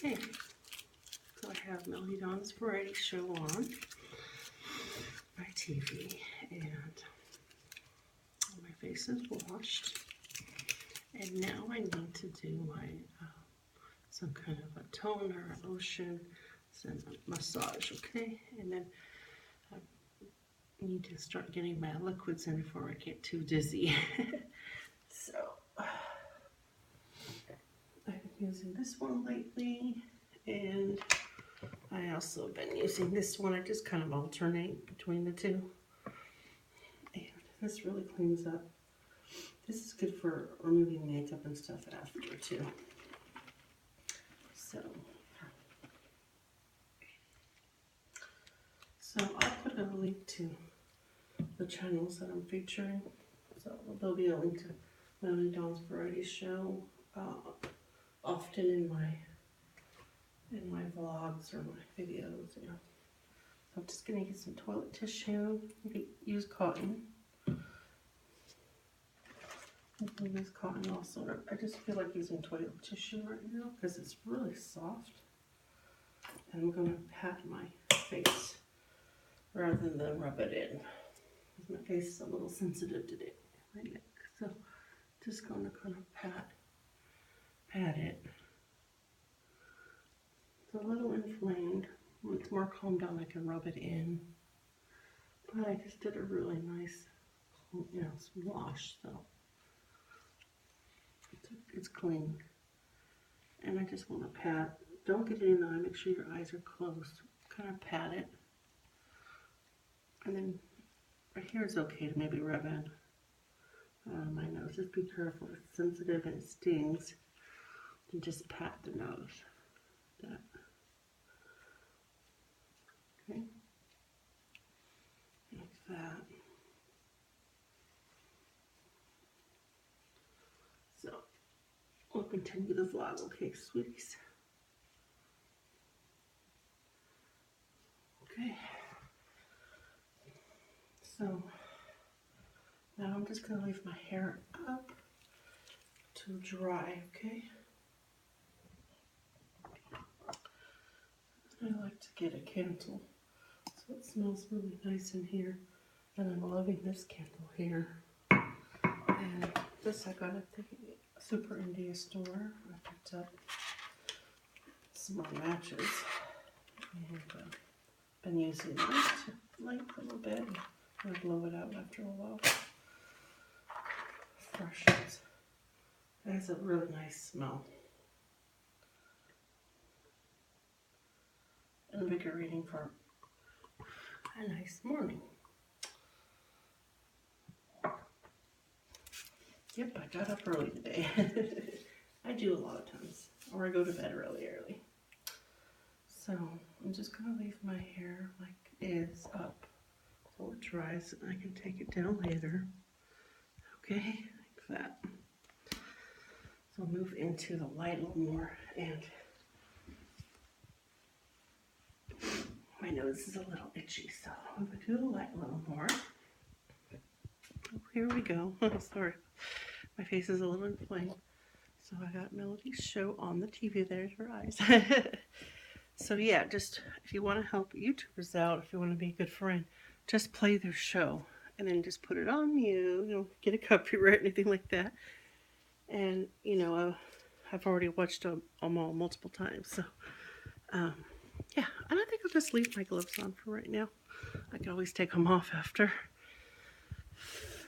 Okay, so I have Melody Dawn's Variety Show on my TV, and my face is washed. And now I need to do my some kind of a toner, a lotion, some massage, okay? And then I need to start getting my liquids in before I get too dizzy. So I've been using this one lately, and I also have been using this one. I just kind of alternate between the two. And this really cleans up. This is good for removing makeup and stuff after too. So I'll put a link to the channels that I'm featuring. So there'll be a link to Melody Dawn's Variety Show often in my vlogs or my videos, you know. So I'm just gonna get some toilet tissue. You can use cotton. You can use cotton also. I just feel like using toilet tissue right now because it's really soft. And I'm gonna pat my face rather than rub it in. My face is a little sensitive today, my neck. So just gonna kind of pat it. It's a little inflamed. When it's more calmed down, I can rub it in. But I just did a really nice, you know, wash, so it's clean. And I just want to pat. Don't get it in the eye. Make sure your eyes are closed. Kind of pat it. And then right here is okay to maybe rub in my nose. Just be careful. It's sensitive and it stings. You just pat the nose. That. Okay. Like that. So we'll continue the vlog, okay, sweeties? Okay. So now I'm just going to leave my hair up to dry, okay? I like to get a candle so it smells really nice in here. And I'm loving this candle here. And this I got at the Super India store. I picked up some more matches. And been using this to light a little bit. I'm going to blow it out after a while. Freshes. It has a really nice smell. Invigorating for a nice morning. Yep, I got up early today. I do a lot of times. Or I go to bed really early. So I'm just going to leave my hair like it is up till it dries, and I can take it down later. Okay, like that. So I'll move into the light a little more, and my nose is a little itchy, so I'm going to do the light a little more. Oh, here we go. Sorry, my face is a little inflamed. So I got Melody's show on the TV. There's her eyes. So yeah, just if you want to help YouTubers out, if you want to be a good friend, just play their show and then just put it on mute. You don't get a copyright or anything like that. And you know, I've already watched them all multiple times. So yeah, and I think I'll just leave my gloves on for right now. I can always take them off after.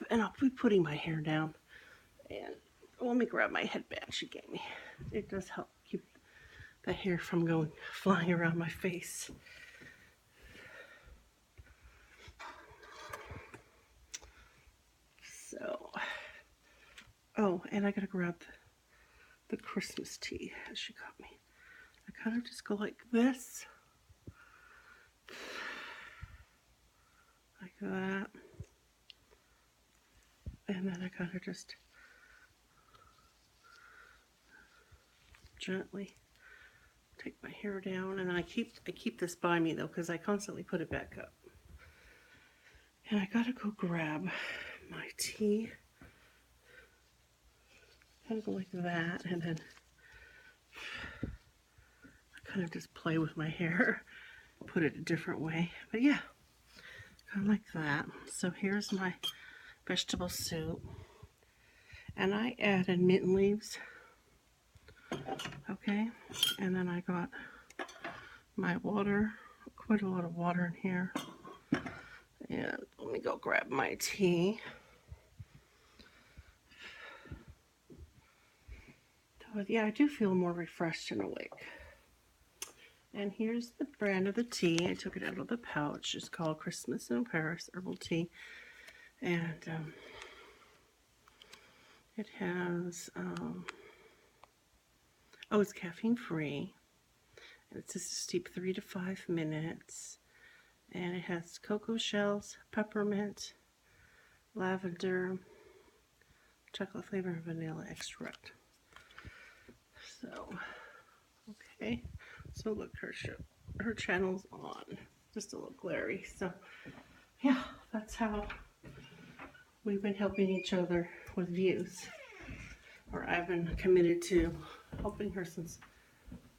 And I'll be putting my hair down. And let me grab my headband she gave me. It does help keep the hair from going flying around my face. So, oh, and I gotta grab the Christmas tea that she got me. I kind of just go like this. Like that. And then I kind of just gently take my hair down, and then I keep this by me though, because I constantly put it back up. And I gotta go grab my tea. Kind of go like that, and then kind of just play with my hair, put it a different way. But yeah, kind of like that. So here's my vegetable soup. And I added mint leaves. Okay, and then I got my water, quite a lot of water in here. And let me go grab my tea. But yeah, I do feel more refreshed and awake. And here's the brand of the tea. I took it out of the pouch. It's called Christmas in Paris Herbal Tea. And it has, it's caffeine free. And it says to steep 3 to 5 minutes. And it has cocoa shells, peppermint, lavender, chocolate flavor, and vanilla extract. So, okay. So look, her channel's on. Just a little glary. So, yeah, that's how we've been helping each other with views. Or I've been committed to helping her since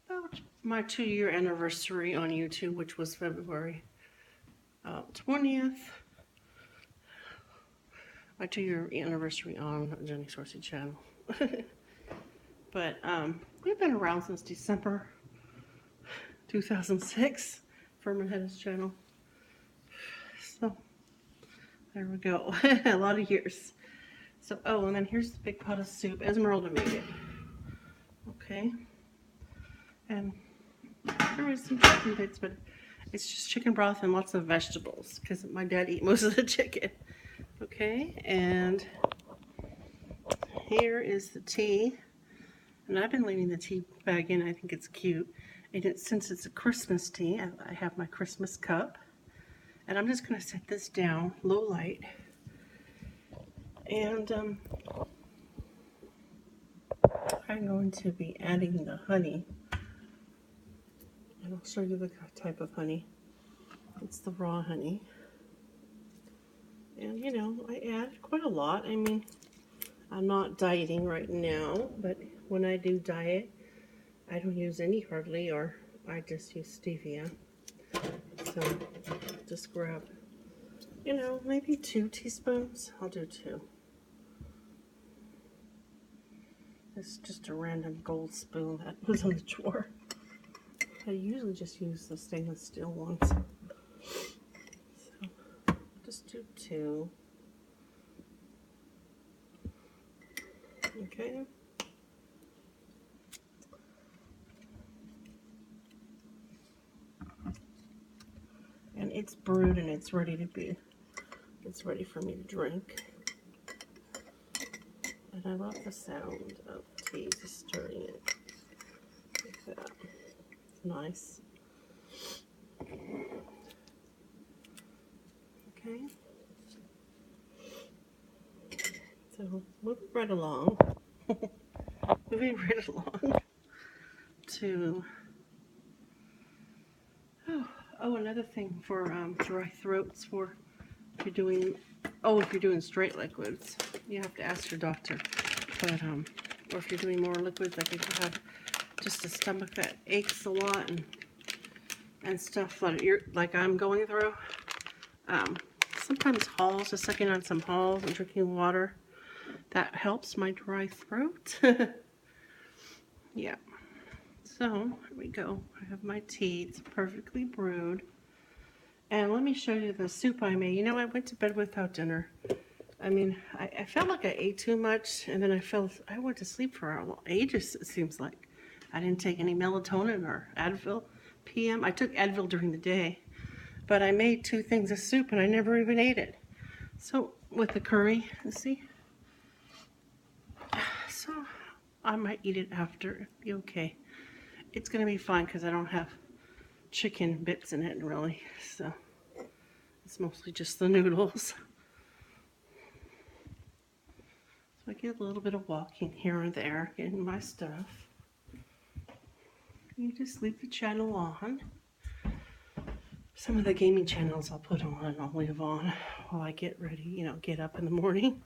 about my 2-year anniversary on YouTube, which was February 20th. My 2-year anniversary on Jenny Swartzy channel. But we've been around since December 2006 for Manhattan's channel. So there we go. A lot of years. So, and then here's the big pot of soup. Esmeralda made it. Okay. And there was some chicken bits, but it's just chicken broth and lots of vegetables because my dad ate most of the chicken. Okay, and here is the tea. And I've been leaving the tea bag in. I think it's cute. And since it's a Christmas tea, I have my Christmas cup. And I'm just going to set this down, low light. And I'm going to be adding the honey. And I'll show you the type of honey. It's the raw honey. And, you know, I add quite a lot. I mean, I'm not dieting right now, but when I do diet, I don't use any hardly, or I just use stevia. So just grab, you know, maybe 2 teaspoons. I'll do 2. It's just a random gold spoon that was in the drawer. I usually just use the stainless steel ones. So just do 2. Okay. And it's brewed and it's ready for me to drink. And I love the sound of tea, just stirring it like that. It's nice. Okay. So moving right along. Moving right along to another thing for dry throats, for if you're doing straight liquids, you have to ask your doctor. But or if you're doing more liquids, like if you have just a stomach that aches a lot and stuff that you're like I'm going through. Sometimes Halls, just sucking on some Halls and drinking water, that helps my dry throat. Yeah. So here we go. I have my tea. It's perfectly brewed. And let me show you the soup I made. You know, I went to bed without dinner. I mean, I felt like I ate too much, and then I went to sleep for ages, it seems like. I didn't take any melatonin or Advil PM. I took Advil during the day, but I made 2 things of soup, and I never even ate it. So, with the curry, you see? So, I might eat it after. It'll be okay. It's going to be fine because I don't have chicken bits in it, really. So, it's mostly just the noodles. So I get a little bit of walking here and there, getting my stuff. You just leave the channel on. Some of the gaming channels I'll put on and I'll leave on while I get ready, you know, get up in the morning.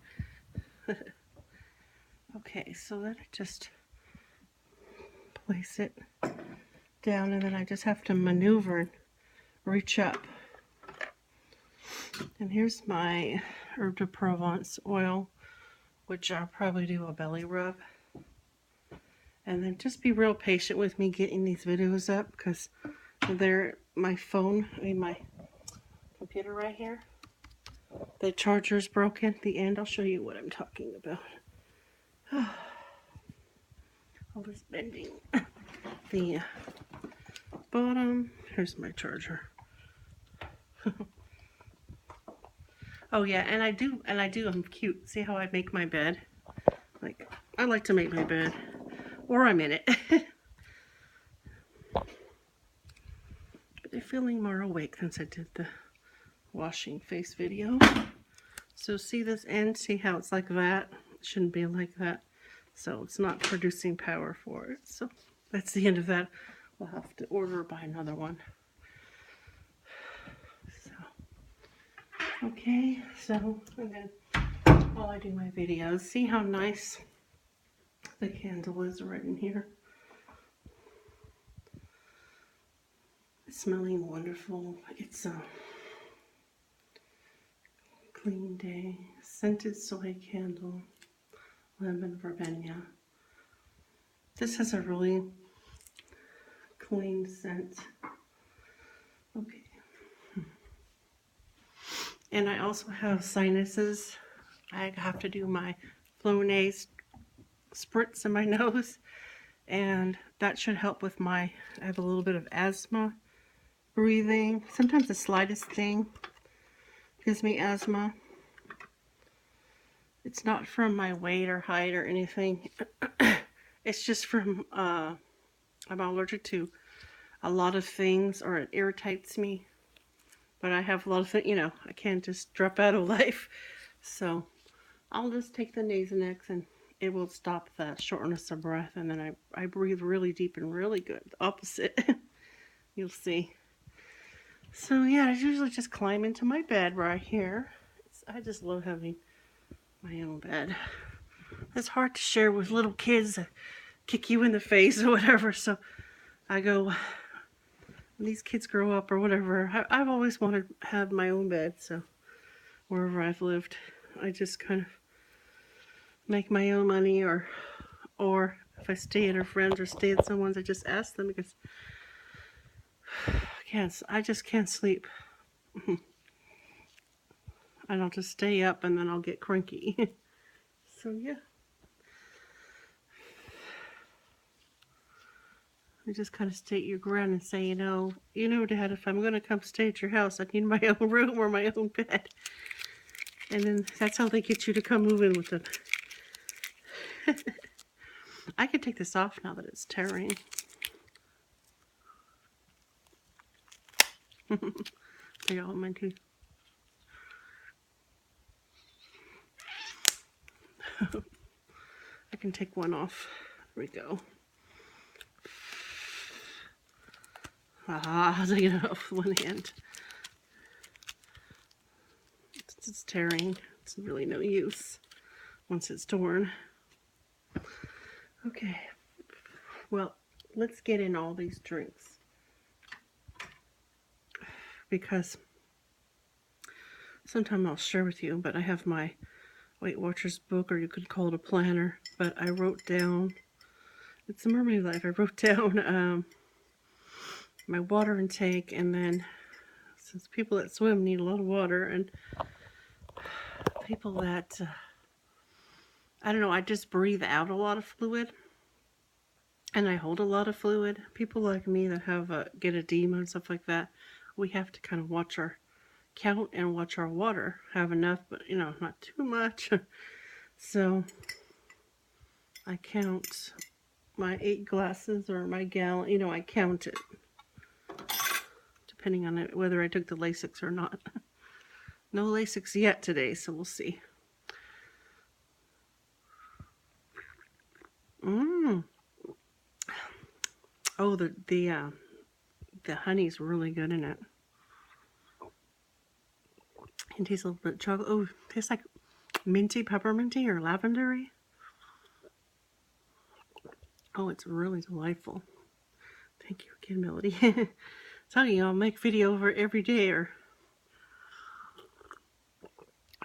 Okay, so then I just place it down, and then I just have to maneuver and reach up. And here's my Herb de Provence oil, which I'll probably do a belly rub. And then just be real patient with me getting these videos up, because my computer right here, the charger's broken at the end. I'll show you what I'm talking about. All this bending. The bottom, here's my charger. Oh yeah, and I do, I'm cute. See how I make my bed? Like, I like to make my bed, or I'm in it. But they're feeling more awake since I did the washing face video. So see this end, see how it's like that? It shouldn't be like that. So it's not producing power for it. So that's the end of that. We'll have to buy another one. So, okay, so, and then while I do my videos, see how nice the candle is right in here. It's smelling wonderful. It's a clean day, scented soy candle, lemon verbena. This has a really clean scent. Okay. And I also have sinuses. I have to do my Flonase spritz in my nose, and that should help with I have a little bit of asthma, breathing. Sometimes the slightest thing gives me asthma. It's not from my weight or height or anything. It's just from, I'm allergic to a lot of things, or it irritates me. But I have a lot of things, I can't just drop out of life. So I'll just take the Nasonex and it will stop that shortness of breath. And then I breathe really deep and really good. The opposite. You'll see. So yeah, I usually just climb into my bed right here. I just love having my own bed. It's hard to share with little kids that kick you in the face or whatever. So I go, when these kids grow up or whatever, I've always wanted to have my own bed. So wherever I've lived, I just kind of make my own money, or if I stay at a friend's or stay at someone's, I just ask them, because I just can't sleep. And I'll just stay up and then I'll get cranky. So yeah. You just kind of state your ground and say, Dad, if I'm going to come stay at your house, I need my own room or my own bed. And then that's how they get you to come move in with them. I could take this off now that it's tearing. Take out my teeth. I can take one off. There we go. I'll take it off with one hand. It's tearing. It's really no use once it's torn. Okay. Well, let's get in all these drinks, because sometime I'll share with you, but I have my Weight Watchers book, or you could call it a planner, but I wrote down, it's a mermaid life, I wrote down my water intake, and then since people that swim need a lot of water, and people that, I don't know, I just breathe out a lot of fluid, and I hold a lot of fluid. People like me that have get edema and stuff like that, we have to kind of watch our count and watch our water. Have enough, but not too much. So I count my 8 glasses or my gallon. I count it depending on whether I took the Lasix or not. No Lasix yet today, so we'll see. Oh, the honey's really good in it. It tastes a little bit chocolate. Oh, it tastes like minty, pepperminty, or lavendery. Oh, it's really delightful. Thank you again, Melody. Telling you, I'll make video over every day, or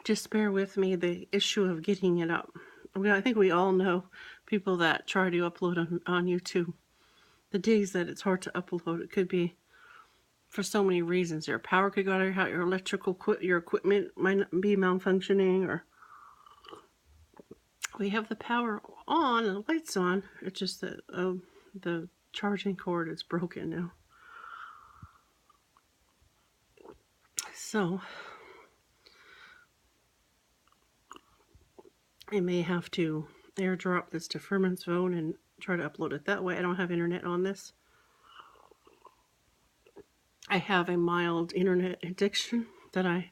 just bear with me the issue of getting it up. I think we all know people that try to upload on YouTube. The days that it's hard to upload, it could be for so many reasons. Your power could go out, your your equipment might not be malfunctioning, or we have the power on and the lights on. It's just that the charging cord is broken now. So I may have to airdrop this to Furman's phone and try to upload it that way. I don't have internet on this. I have a mild internet addiction that I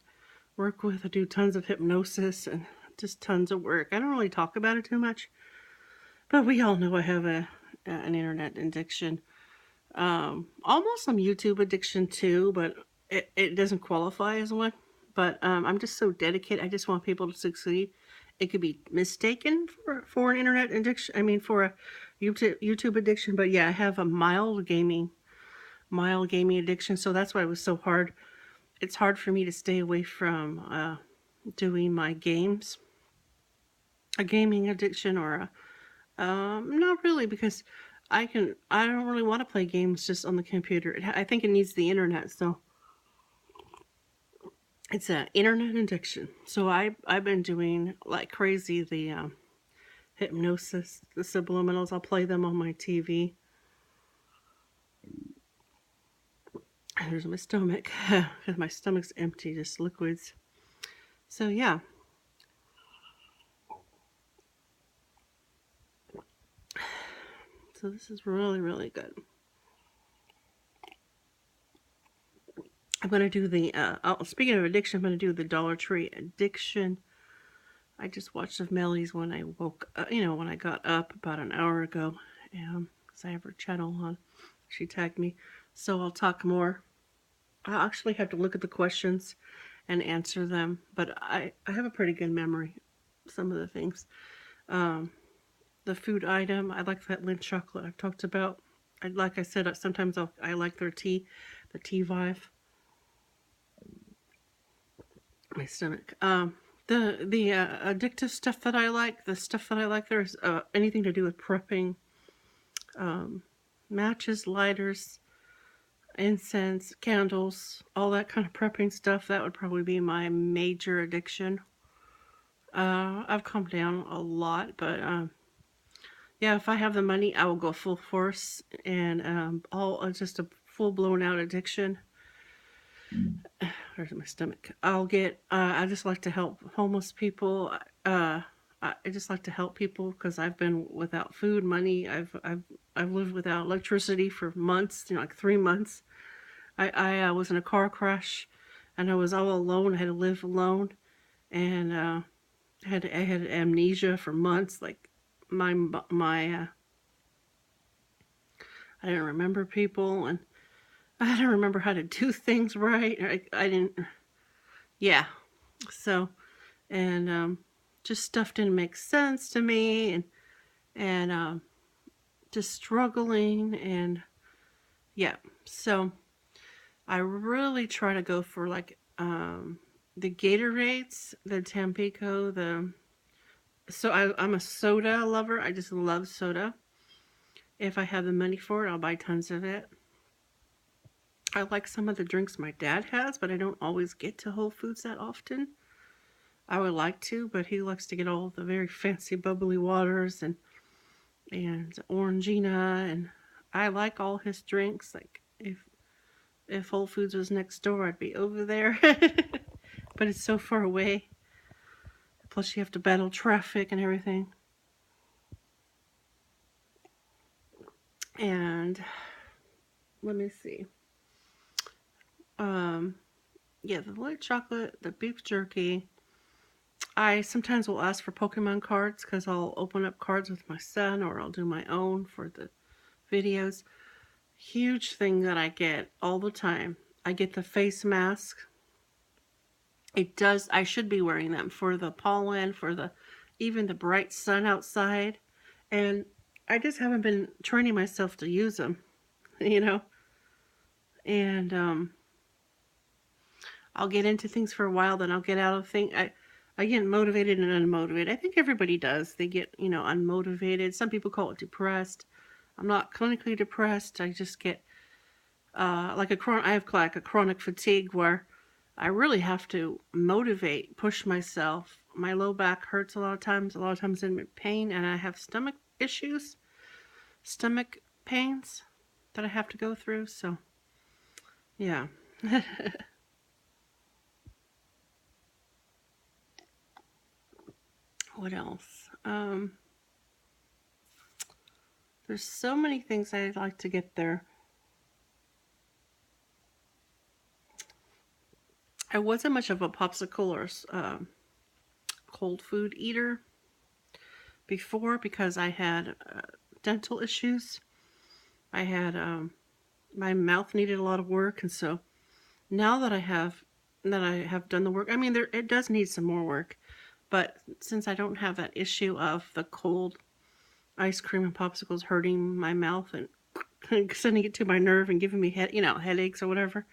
work with. I do tons of hypnosis and just tons of work. I don't really talk about it too much, but we all know I have an internet addiction. Almost some YouTube addiction too, but it doesn't qualify as one. But I'm just so dedicated. I just want people to succeed. It could be mistaken for an internet addiction. I mean, for a YouTube addiction. But yeah, I have a mild gaming addiction. So that's why it was so hard. It's hard for me to stay away from doing my games. A gaming addiction, or not really, because I don't really want to play games just on the computer. I think it needs the internet, so it's an internet addiction. So I've been doing like crazy the hypnosis, the subliminals. I'll play them on my TV. There's my stomach, because my stomach's empty, just liquids. So yeah. So this is really, really good. I'm going to do the, speaking of addiction, I'm going to do the Dollar Tree addiction. I just watched of Melly's when I woke up, when I got up about an hour ago, because I have her channel on. She tagged me. So I'll talk more. I'll actually have to look at the questions and answer them, but I have a pretty good memory, some of the things. The food item, I like that Lindt chocolate I've talked about. Like I said, sometimes I like their tea, the tea vibe. My stomach. The addictive stuff that I like, the stuff that I like there is anything to do with prepping. Matches, lighters, incense, candles, all that kind of prepping stuff. That would probably be my major addiction. I've calmed down a lot, but yeah, if I have the money, I will go full force, and just a full-blown out addiction. There's my stomach. I just like to help homeless people. I just like to help people because I've been without food, money. I've lived without electricity for months, like 3 months. I was in a car crash, and I was all alone. I had to live alone, and I had amnesia for months. Like I didn't remember people, and I don't remember how to do things right. I didn't, yeah. So, and just stuff didn't make sense to me, and just struggling, and yeah. So I really try to go for like the Gatorades, the Tampico, I'm a soda lover. I just love soda. If I have the money for it, I'll buy tons of it. I like some of the drinks my dad has, but I don't always get to Whole Foods that often. I would like to, but he likes to get all the very fancy bubbly waters and Orangina, and I like all his drinks. Like if Whole Foods was next door, I'd be over there. But it's so far away. Plus you have to battle traffic and everything. And let me see. Yeah, the Lindt chocolate, the beef jerky. I sometimes will ask for Pokemon cards because I'll open up cards with my son, or I'll do my own for the videos. Huge thing that I get all the time. I get the face mask. I should be wearing them for the pollen, for even the bright sun outside. And I just haven't been training myself to use them. you know, and I'll get into things for a while, then I'll get out of things. I get motivated and unmotivated. I think everybody does. They get, unmotivated. Some people call it depressed. I'm not clinically depressed. I just get I have like a chronic fatigue where I really have to motivate, push myself. My low back hurts a lot of times. A lot of times I'm in pain, and I have stomach issues, stomach pains that I have to go through. So, yeah. What else? There's so many things I'd like to get there. I wasn't much of a popsicle or cold food eater before because I had dental issues. I had my mouth needed a lot of work, and so now that I have done the work, I mean, it does need some more work, but since I don't have that issue of the cold ice cream and popsicles hurting my mouth and sending it to my nerve and giving me headaches or whatever,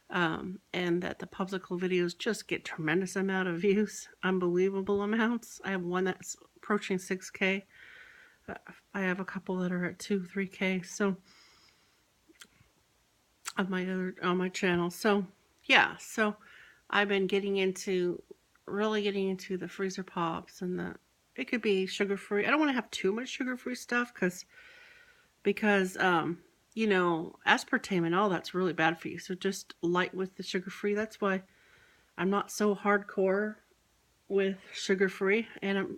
and that the popsicle videos just get tremendous amount of views, unbelievable amounts. I have one that's approaching 6K. I have a couple that are at 2-3K. So on my channel. So yeah, so I've been really getting into the freezer pops, and it could be sugar free. I don't want to have too much sugar free stuff because aspartame and all that's really bad for you. So just light with the sugar free. That's why I'm not so hardcore with sugar free, and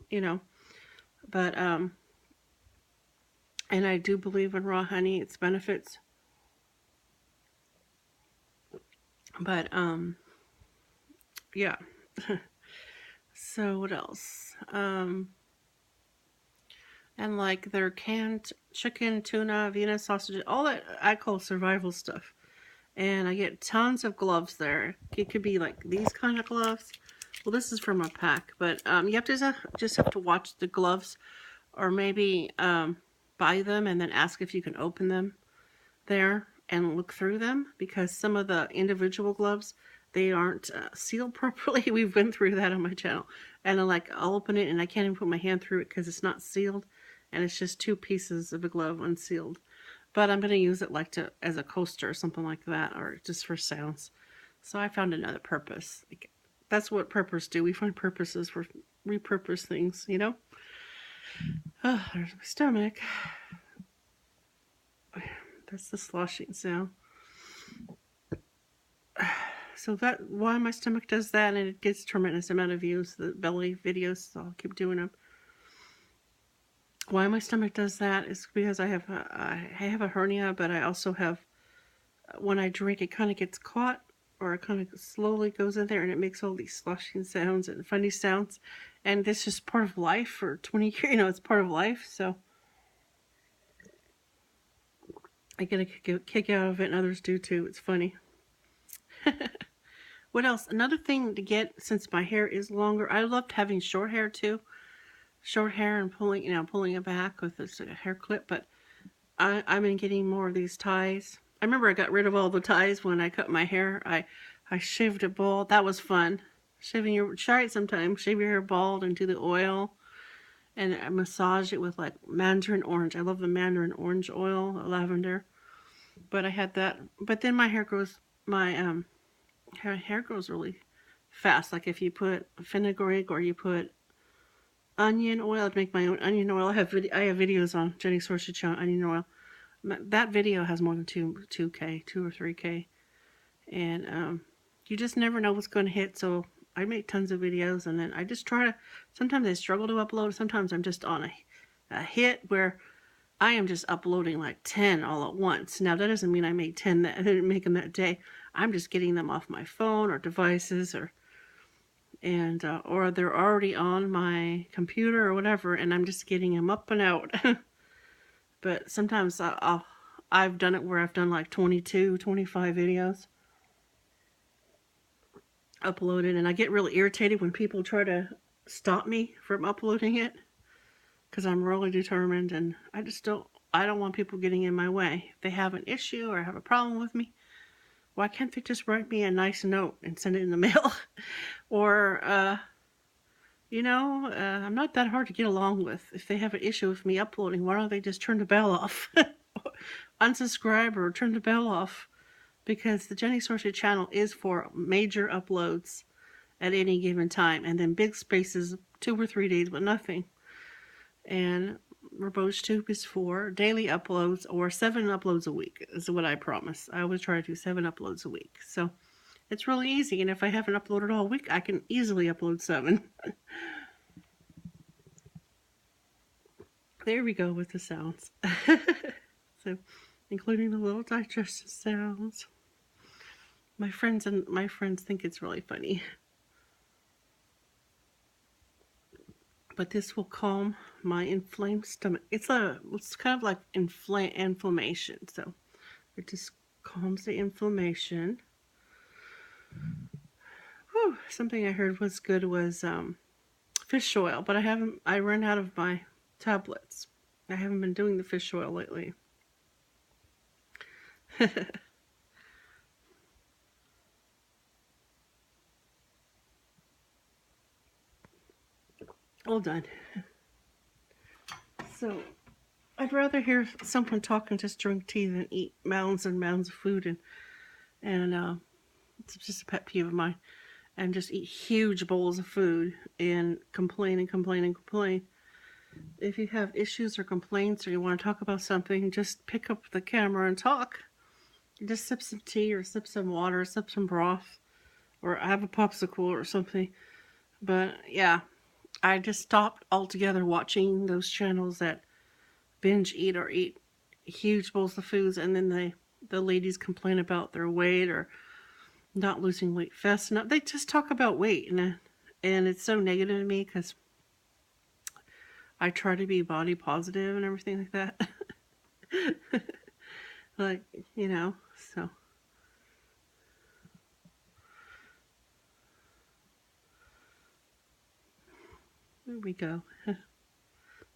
but and I do believe in raw honey, its benefits. But yeah. So what else? And like their canned chicken, tuna, Vienna sausage, all that I call survival stuff. And I get tons of gloves there. It could be like these kind of gloves. Well, this is from a pack, but you have to just have to watch the gloves, or maybe buy them and then ask if you can open them there and look through them, because some of the individual gloves, they aren't sealed properly. We've been through that on my channel, and I'll open it and I can't even put my hand through it because it's not sealed, and it's just 2 pieces of a glove unsealed. But I'm going to use it as a coaster or something like that, or just for sounds. So I found another purpose. That's what preppers do. We find purposes for repurpose things, Oh, there's my stomach. That's the sloshing sound. So why my stomach does that, and it gets tremendous amount of views, the belly videos, so I'll keep doing them. Why my stomach does that is because I have a hernia, but I also have, when I drink, it kind of gets caught, or it kind of slowly goes in there, and it makes all these sloshing sounds and funny sounds, and this is just part of life for 20 years, it's part of life, so I get a kick out of it, and others do too. It's funny. What else? Another thing to get, since my hair is longer, I loved having short hair too. Short hair and pulling it back with this hair clip, but I've been getting more of these ties. I remember I got rid of all the ties when I cut my hair. I shaved it bald. That was fun. Try it sometime. Shave your hair bald into the oil, and I massage it with like mandarin orange. I love the mandarin orange oil, lavender. But I had that. But then my hair grows really fast. Like if you put fenugreek or you put onion oil, I'd make my own onion oil. I have videos on Jenny Sorshich on onion oil. That video has more than 2K, 2 or 3K, and you just never know what's going to hit. So I make tons of videos, and then I just try to. Sometimes I struggle to upload. Sometimes I'm just on a hit where I am just uploading like 10 all at once. Now that doesn't mean I made 10 I didn't make them that day. I'm just getting them off my phone or devices, or they're already on my computer or whatever, and I'm just getting them up and out. But sometimes I've done it where I've done like 22, 25 videos uploaded, and I get really irritated when people try to stop me from uploading it, because I'm really determined, and I don't want people getting in my way. If they have an issue or have a problem with me, why can't they just write me a nice note and send it in the mail? Or, I'm not that hard to get along with. If they have an issue with me uploading, why don't they just turn the bell off? Unsubscribe or turn the bell off. Because the Jenny Sorcery channel is for major uploads at any given time. And then big spaces, 2 or 3 days, but nothing. And RoboTube is for daily uploads or 7 uploads a week is what I promise. I always try to do 7 uploads a week. So it's really easy. And if I haven't uploaded all week, I can easily upload 7. There we go with the sounds. So, including the little digestive sounds. My friends think it's really funny. But this will calm my inflamed stomach. It's kind of like inflammation. So it just calms the inflammation. Whew, something I heard was good was fish oil, but I ran out of my tablets. I haven't been doing the fish oil lately. All done. So I'd rather hear someone talk and just drink tea than eat mounds and mounds of food, and it's just a pet peeve of mine. And just eat huge bowls of food and complain and complain and complain. If you have issues or complaints or you want to talk about something, just pick up the camera and talk. Just sip some tea or sip some water, sip some broth, or have a popsicle or something. But yeah, I just stopped altogether watching those channels that binge eat or eat huge bowls of foods, and then the ladies complain about their weight or not losing weight fast enough. They just talk about weight, and it's so negative to me because I try to be body positive and everything like that. Like, so. There we go.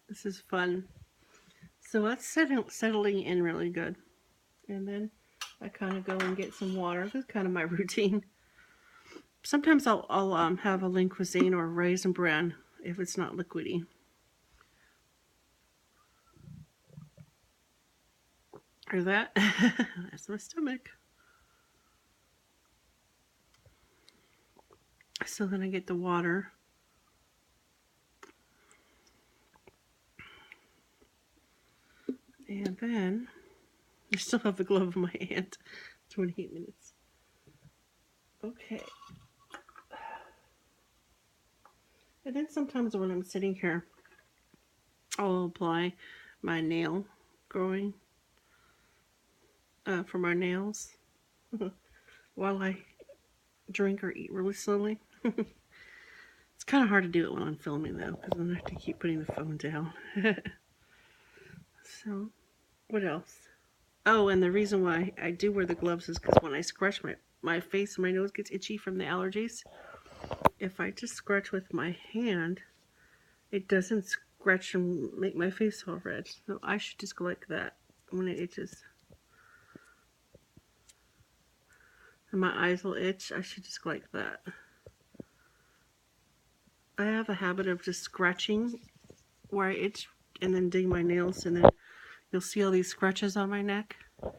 This is fun. So that's settling in really good. And then I kind of go and get some water. This is kind of my routine. Sometimes I'll have a Lean Cuisine or a Raisin Bran if it's not liquidy. Or that. That's my stomach. So then I get the water. And then I still have the glove in my hand. 28 minutes. Okay. And then sometimes when I'm sitting here, I'll apply my nail growing for my nails while I drink or eat really slowly. It's kind of hard to do it when I'm filming though, because then I have to keep putting the phone down. So, what else? Oh, and the reason why I do wear the gloves is because when I scratch my face and my nose gets itchy from the allergies. If I just scratch with my hand, it doesn't scratch and make my face all red. So I should just go like that when it itches. And my eyes will itch, I should just go like that. I have a habit of just scratching where I itch and then dig my nails, and then you'll see all these scratches on my neck. I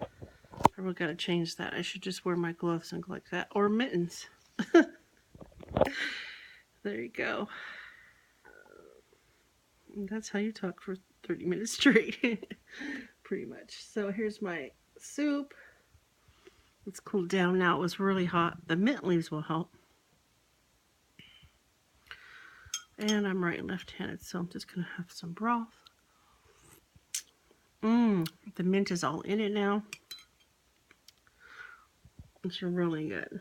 really gotta change that. I should just wear my gloves and go like that. Or mittens. There you go. And that's how you talk for 30 minutes straight. Pretty much. So here's my soup. It's cooled down now. It was really hot. The mint leaves will help. And I'm right and left-handed, so I'm just going to have some broth. The mint is all in it now. It's really good.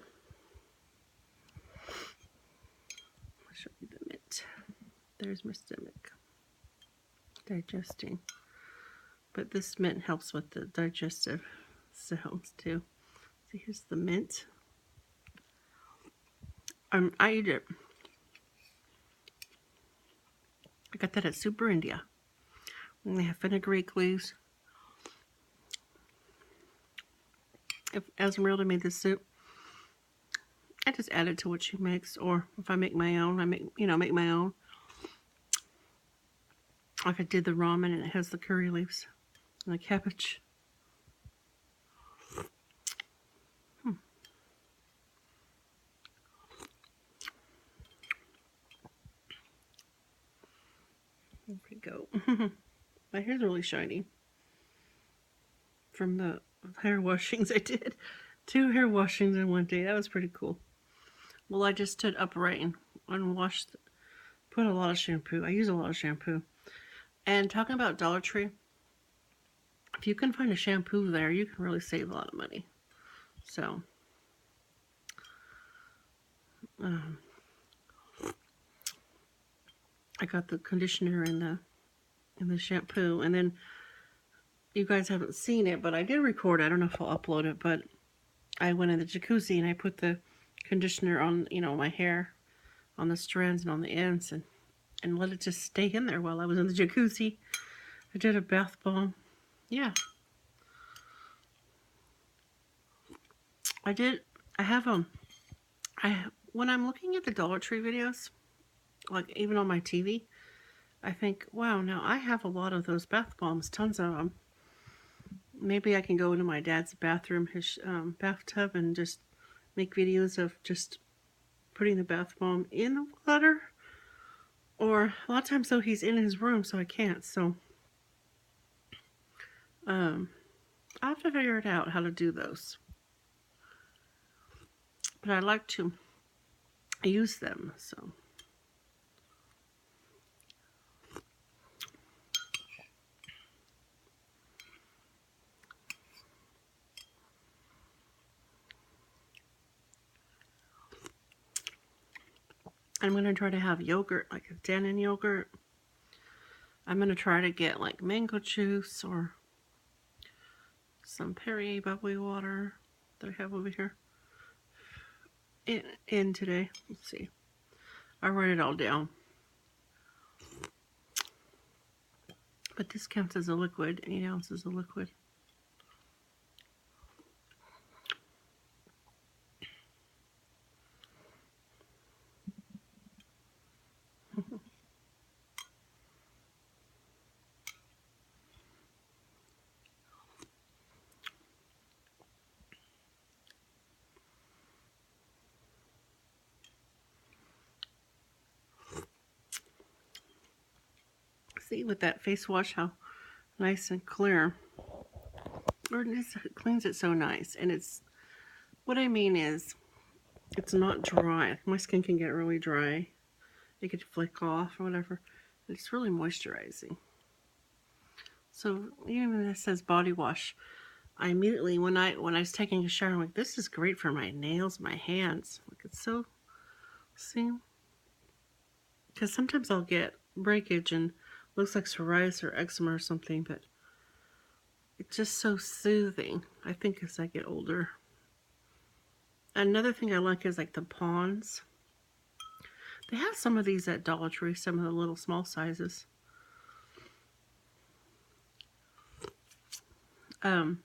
I'll show you the mint. There's my stomach. Digesting. But this mint helps with the digestive sounds too. So here's the mint. I eat it. I got that at Super India. And they have fenugreek leaves, if Esmeralda made this soup, I just add it to what she makes. Or if I make my own, I make my own. Like I did the ramen, and it has the curry leaves and the cabbage. There we go. My hair's really shiny from the hair washings I did. 2 hair washings in one day. That was pretty cool. Well, I just stood upright and washed, put a lot of shampoo. I use a lot of shampoo. And talking about Dollar Tree, if you can find a shampoo there, you can really save a lot of money. So, I got the conditioner and the shampoo, and then you guys haven't seen it, but I did record. I don't know if I'll upload it, but I went in the jacuzzi and I put the conditioner on, my hair, on the strands and on the ends, and let it just stay in there while I was in the jacuzzi. I did a bath bomb. Yeah. When I'm looking at the Dollar Tree videos, like even on my TV, I think, wow, now I have a lot of those bath bombs, tons of them. Maybe I can go into my dad's bathroom, his bathtub, and just make videos of just putting the bath bomb in the water. Or a lot of times, though, he's in his room, so I can't. So I'll have to figure it out how to do those. But I like to use them, so. I'm going to try to have yogurt, like a Dannon yogurt. I'm going to try to get like mango juice or some Perrier bubbly water that I have over here in today. Let's see. I'll write it all down. But this counts as a liquid, 8 ounces of liquid. See with that face wash how nice and clear. Or it cleans it so nice. And what I mean is, it's not dry. My skin can get really dry. It could flick off or whatever. It's really moisturizing. So even when it says body wash, I immediately, when I was taking a shower, I'm like, this is great for my nails, my hands. Like, it's so, see? Because sometimes I'll get breakage and looks like psoriasis or eczema or something, but it's just so soothing, I think, as I get older. Another thing I like is like the Pond's. They have some of these at Dollar Tree, some of the little small sizes. Walgreens.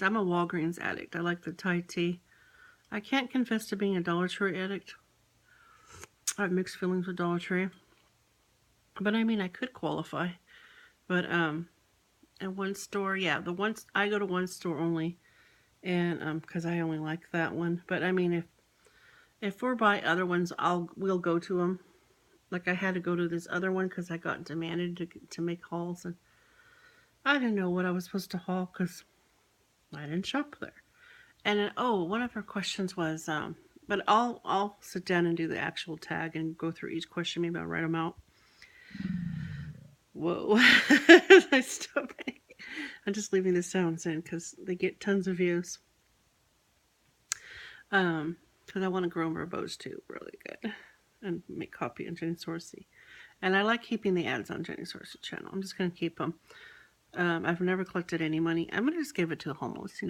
I'm a Walgreens addict. I like the Thai tea. I can't confess to being a Dollar Tree addict. I have mixed feelings with Dollar Tree. But I mean, I could qualify. But at one store, yeah, I go to one store only, and because I only like that one. But I mean, if we're by other ones, we'll go to them. Like I had to go to this other one because I got demanded to make hauls, and I didn't know what I was supposed to haul because I didn't shop there. And one of her questions was, but I'll sit down and do the actual tag and go through each question. Maybe I'll write them out. Whoa! I stopped. I'm just leaving the sounds in because they get tons of views. Because I want to grow more bows too, really good, and make copy on Jenny Sorsey. And I like keeping the ads on Jenny Sorsey channel. I'm just going to keep them. I've never collected any money. I'm going to just give it to the homeless,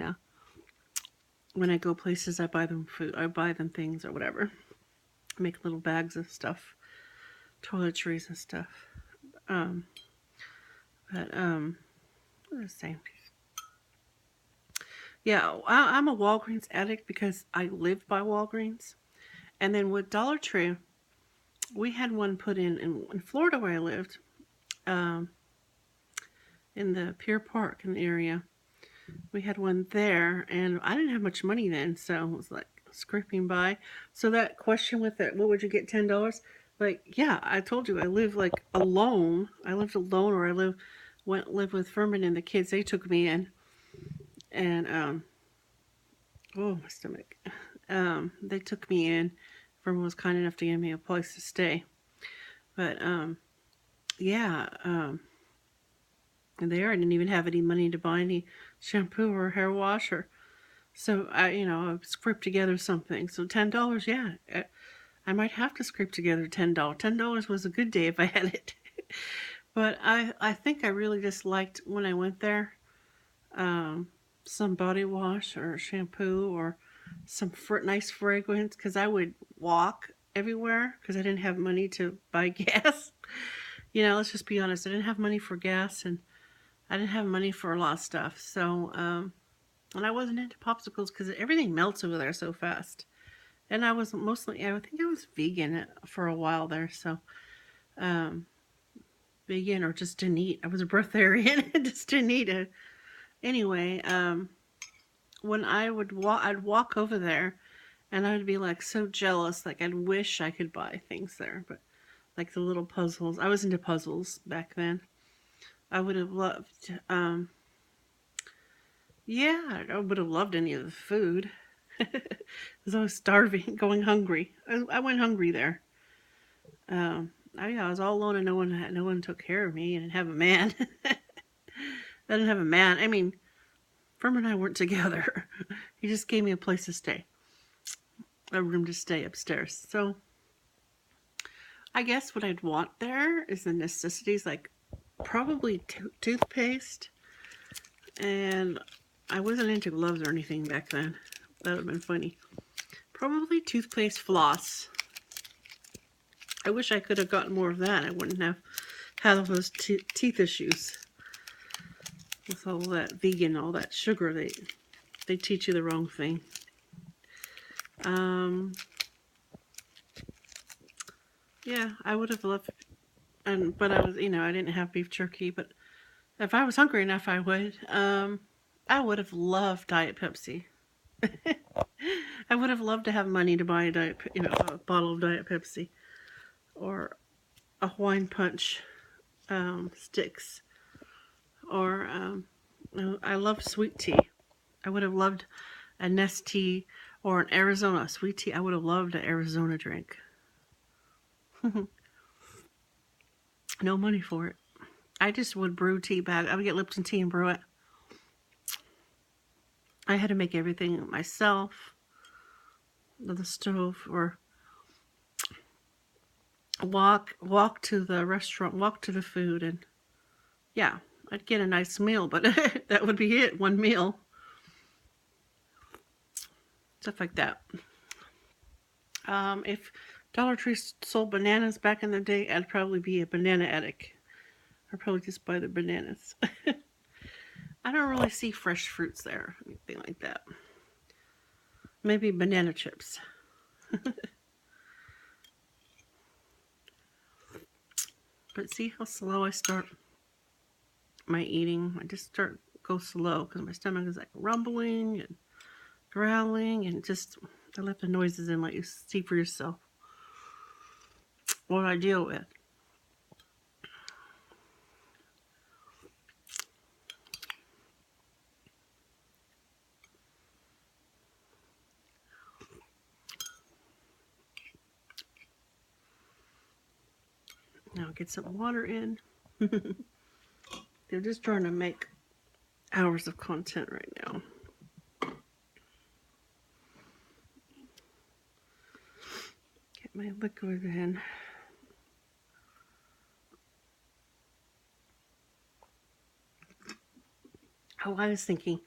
When I go places, I buy them food. I buy them things or whatever. I make little bags of stuff. Toiletries and stuff. What was I saying? Yeah, I'm a Walgreens addict because I live by Walgreens. And then with Dollar Tree, we had one put in Florida where I lived, um, in the Pier Park in the area. We had one there, and I didn't have much money then, so it was like scraping by. So that question with it, what would you get, $10? Like, yeah, I told you I live like alone. I lived alone, or I went live with Furman and the kids. They took me in, and oh my stomach. They took me in. Furman was kind enough to give me a place to stay. But yeah, and there I didn't even have any money to buy any shampoo or hair wash or so I scraped together something. So $10, yeah, I might have to scrape together $10. $10 was a good day if I had it. But I think I really just liked when I went there, um, some body wash or shampoo or some nice fragrance because I would walk everywhere because I didn't have money to buy gas. Let's just be honest. I didn't have money for gas and I didn't have money for a lot of stuff. So, and I wasn't into popsicles because everything melts over there so fast. And I was I think I was vegan for a while there. So, um, vegan or just didn't eat. I was a breatharian and just didn't eat it. Anyway, when I would I'd walk over there and I'd be like so jealous. Like I'd wish I could buy things there, but like the little puzzles. I was into puzzles back then. I would have loved, yeah, I would have loved any of the food. Because I was starving, going hungry. I went hungry there. I was all alone and no one took care of me. I didn't have a man. I didn't have a man. I mean, Furman and I weren't together. He just gave me a place to stay, a room to stay upstairs. So I guess what I'd want there is the necessities, like probably toothpaste. And I wasn't into gloves or anything back then. That would have been funny. Probably toothpaste, floss. I wish I could have gotten more of that. I wouldn't have had all those teeth issues with all that vegan, all that sugar. They teach you the wrong thing. Yeah, I would have loved, but I was, I didn't have beef jerky. But if I was hungry enough, I would. I would have loved Diet Pepsi. I would have loved to have money to buy a bottle of Diet Pepsi or a Hawaiian Punch sticks, or I love sweet tea. I would have loved a Nestea or an Arizona sweet tea. I would have loved an Arizona drink. No money for it. I just would brew tea back. I would get Lipton tea and brew it. I had to make everything myself. The stove, or walk to the restaurant, walk to the food, and yeah, I'd get a nice meal, but that would be it, one meal. Stuff like that. If Dollar Tree sold bananas back in the day, I'd probably be a banana addict. I'd probably just buy the bananas. I don't really see fresh fruits there, anything like that. Maybe banana chips. But see how slow I start my eating? I just go slow because my stomach is like rumbling and growling, and just I let the noises in, let you see for yourself what I deal with. Now get some water in. They're just trying to make hours of content right now. Get my liquid in. Oh, I was thinking,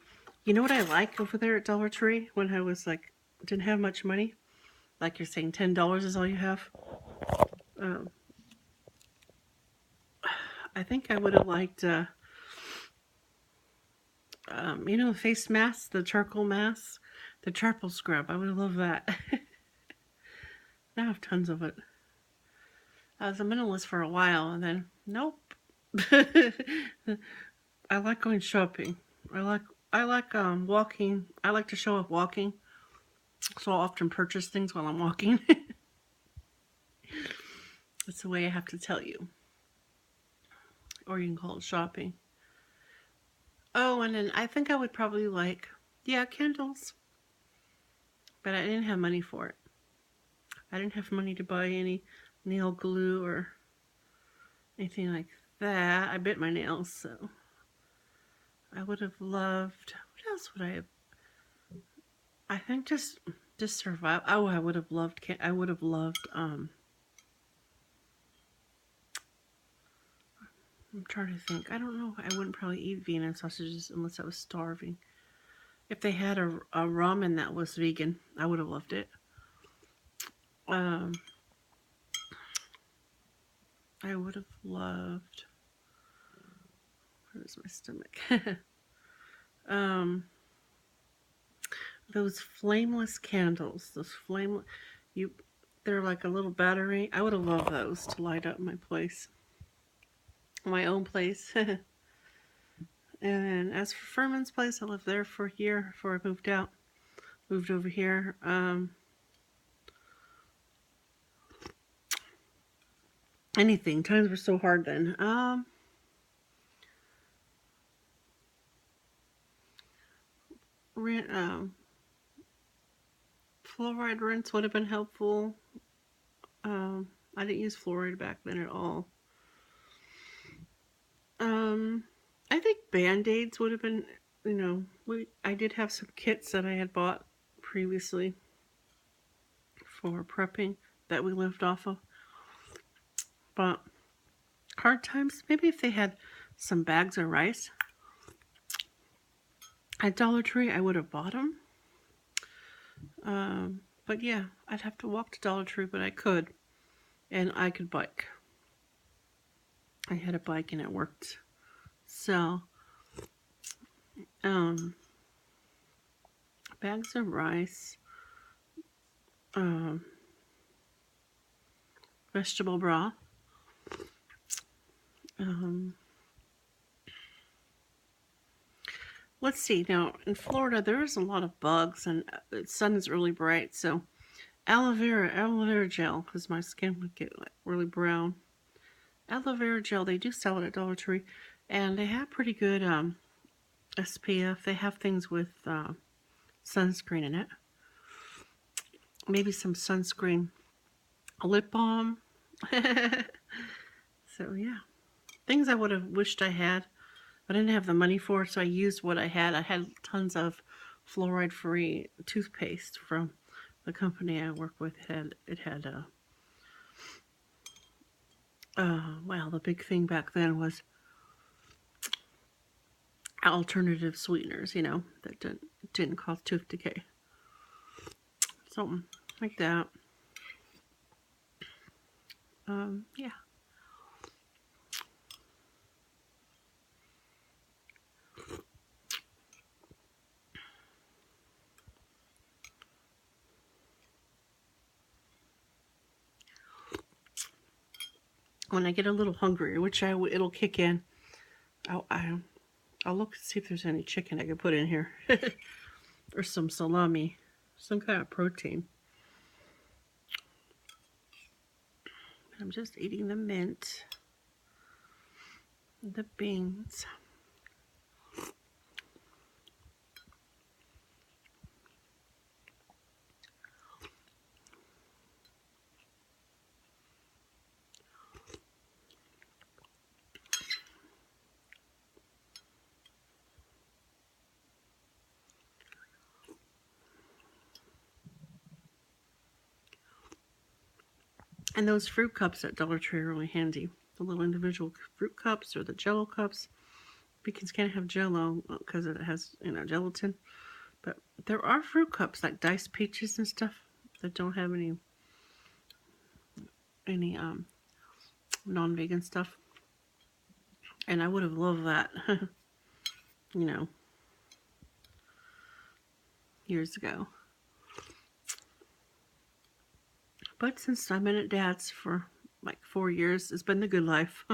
you know what I like over there at Dollar Tree when I was like, didn't have much money? Like you're saying, $10 is all you have? I think I would have liked you know, face masks, the charcoal masks, the charcoal scrub. I would love that. I have tons of it. I was a minimalist for a while, and then nope. I like going shopping. I like I like walking. I like to show up walking, so I'll often purchase things while I'm walking. That's the way I have to tell you, or you can call it shopping. Oh, and then I think I would probably like, yeah, candles, but I didn't have money for it. I didn't have money to buy any nail glue or anything like that. I bit my nails, so I would have loved. What else would I have? I think just survive. Oh, I would have loved. I would have loved. I'm trying to think. I don't know. I wouldn't probably eat Vienna sausages unless I was starving. If they had a ramen that was vegan, I would have loved it. Um, I would have loved. Where's my stomach? um, those flameless candles. Those flame. You. They're like a little battery. I would have loved those to light up my place. My own place. And as for Furman's place, I lived there for a year before I moved out. Moved over here. Anything. Times were so hard then. Fluoride rinse would have been helpful. I didn't use fluoride back then at all. I think Band-Aids would have been, you know, I did have some kits that I had bought previously for prepping that we lived off of. But hard times, maybe if they had some bags of rice at Dollar Tree, I would have bought them. But yeah, I'd have to walk to Dollar Tree, but I could. And I could bike. I had a bike and it worked. So, bags of rice, vegetable broth, let's see. Now, in Florida, there's a lot of bugs and the sun is really bright. So, aloe vera gel, because my skin would get like really brown. Aloe vera gel, they do sell it at Dollar Tree. And they have pretty good SPF. They have things with sunscreen in it. Maybe some sunscreen. A lip balm. So, yeah. Things I would have wished I had. I didn't have the money for it, so I used what I had. I had tons of fluoride-free toothpaste from the company I work with. It had well, the big thing back then was alternative sweeteners, you know, that didn't cause tooth decay. Something like that. Yeah. When I get a little hungry, which it'll kick in, I'll look and see if there's any chicken I can put in here. Or some salami, some kind of protein. I'm just eating the mint, the beans. And those fruit cups at Dollar Tree are really handy. The little individual fruit cups or the Jello cups. Because you can't have Jello because it has, you know, gelatin. But there are fruit cups like diced peaches and stuff that don't have any non-vegan stuff. And I would have loved that. You know, years ago. But since I've been at Dad's for like 4 years, it's been the good life.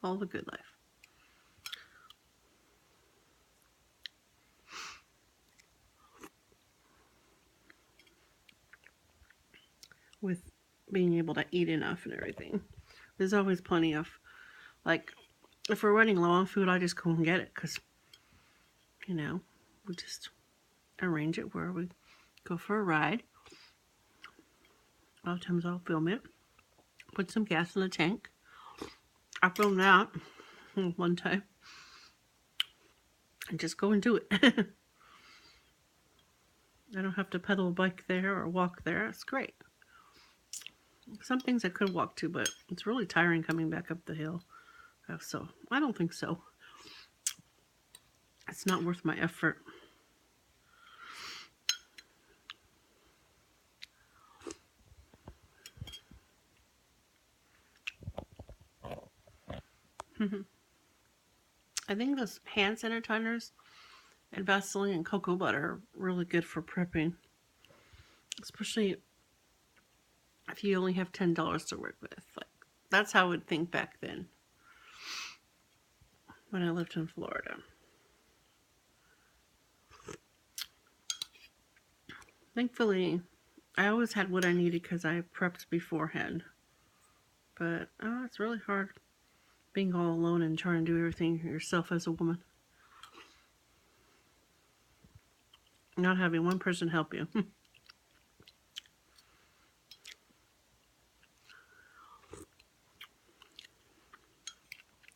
All the good life. With being able to eat enough and everything. There's always plenty of, like, if we're running low on food, I just go and get it because, you know, we just arrange it where we go for a ride. A lot of times I'll film it, put some gas in the tank. I filmed that one time and just go and do it. I don't have to pedal a bike there or walk there. It's great. Some things I could walk to, but it's really tiring coming back up the hill. So I don't think so. It's not worth my effort. I think those hand sanitizers and Vaseline and cocoa butter are really good for prepping. Especially if you only have $10 to work with. Like, that's how I would think back then when I lived in Florida. Thankfully, I always had what I needed because I prepped beforehand. But it's really hard being all alone and trying to do everything yourself as a woman. Not having one person help you.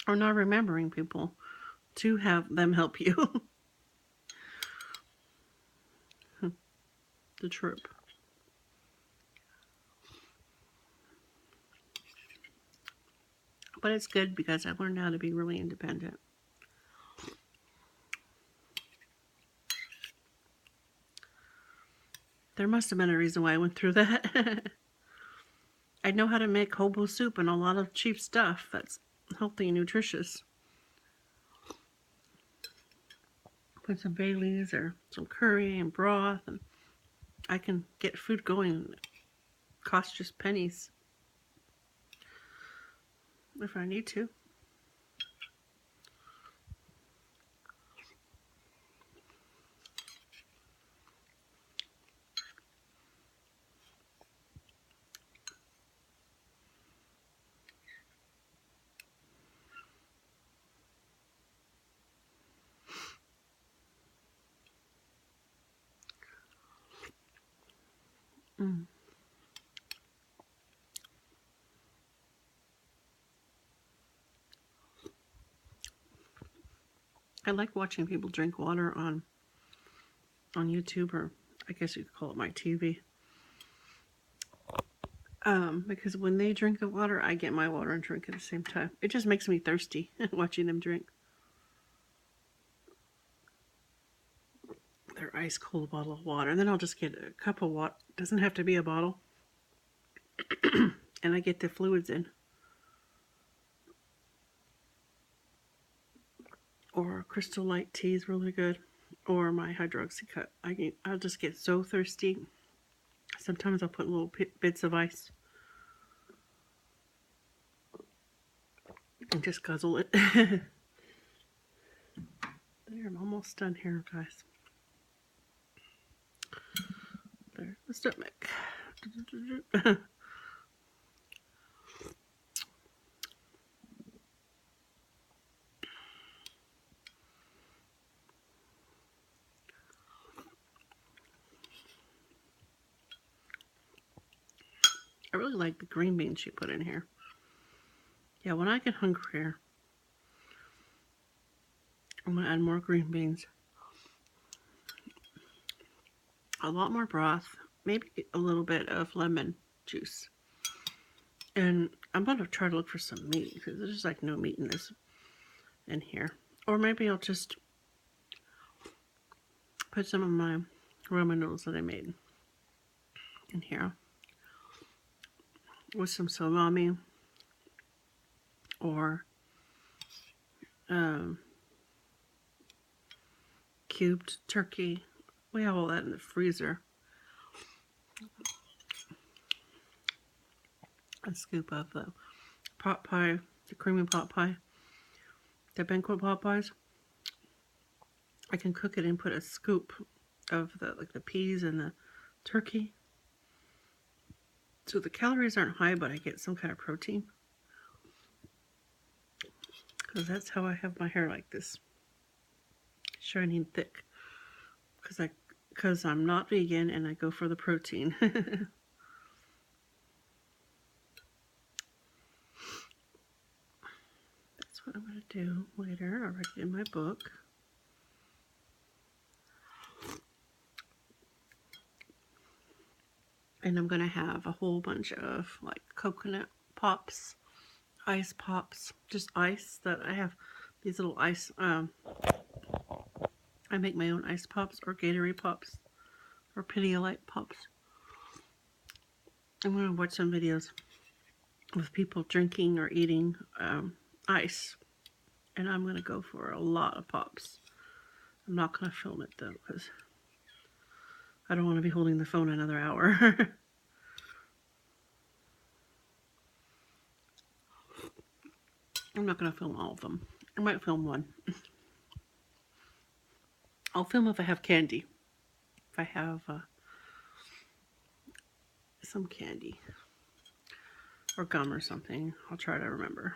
Or not remembering people to have them help you. The troop. But it's good because I learned how to be really independent. There must have been a reason why I went through that. I know how to make hobo soup and a lot of cheap stuff that's healthy and nutritious. Put some Baileys or some curry and broth, and I can get food going. It costs just pennies if I need to. Mm. I like watching people drink water on YouTube, or I guess you could call it my TV. Because when they drink the water, I get my water and drink at the same time. It just makes me thirsty watching them drink their ice cold bottle of water. And then I'll just get a cup of water. Doesn't have to be a bottle. And I get the fluids in. Or Crystal Light tea is really good. Or my Hydroxycut. I'll just get so thirsty. Sometimes I'll put little bits of ice and just guzzle it. There, I'm almost done here, guys. There's the stomach. I really like the green beans she put in here. Yeah, when I get hungrier, I'm going to add more green beans. A lot more broth. Maybe a little bit of lemon juice. And I'm going to try to look for some meat because there's like no meat in here. Or maybe I'll just put some of my ramen noodles that I made in here with some salami or cubed turkey. We have all that in the freezer. A scoop of the pot pie, the creamy pot pie, the banquet pot pies. I can cook it and put a scoop of the peas and the turkey. So the calories aren't high, but I get some kind of protein. Because that's how I have my hair like this. Shiny and thick. Because I'm not vegan and I go for the protein. That's what I'm going to do later. I'll write it in my book. And I'm going to have a whole bunch of like coconut pops, ice pops, just ice that I have these little ice, I make my own ice pops or Gatorade pops or Pedialyte pops. I'm going to watch some videos with people drinking or eating ice. And I'm going to go for a lot of pops. I'm not going to film it though because I don't want to be holding the phone another hour. I'm not going to film all of them. I might film one. I'll film if I have candy. If I have some candy or gum or something, I'll try to remember.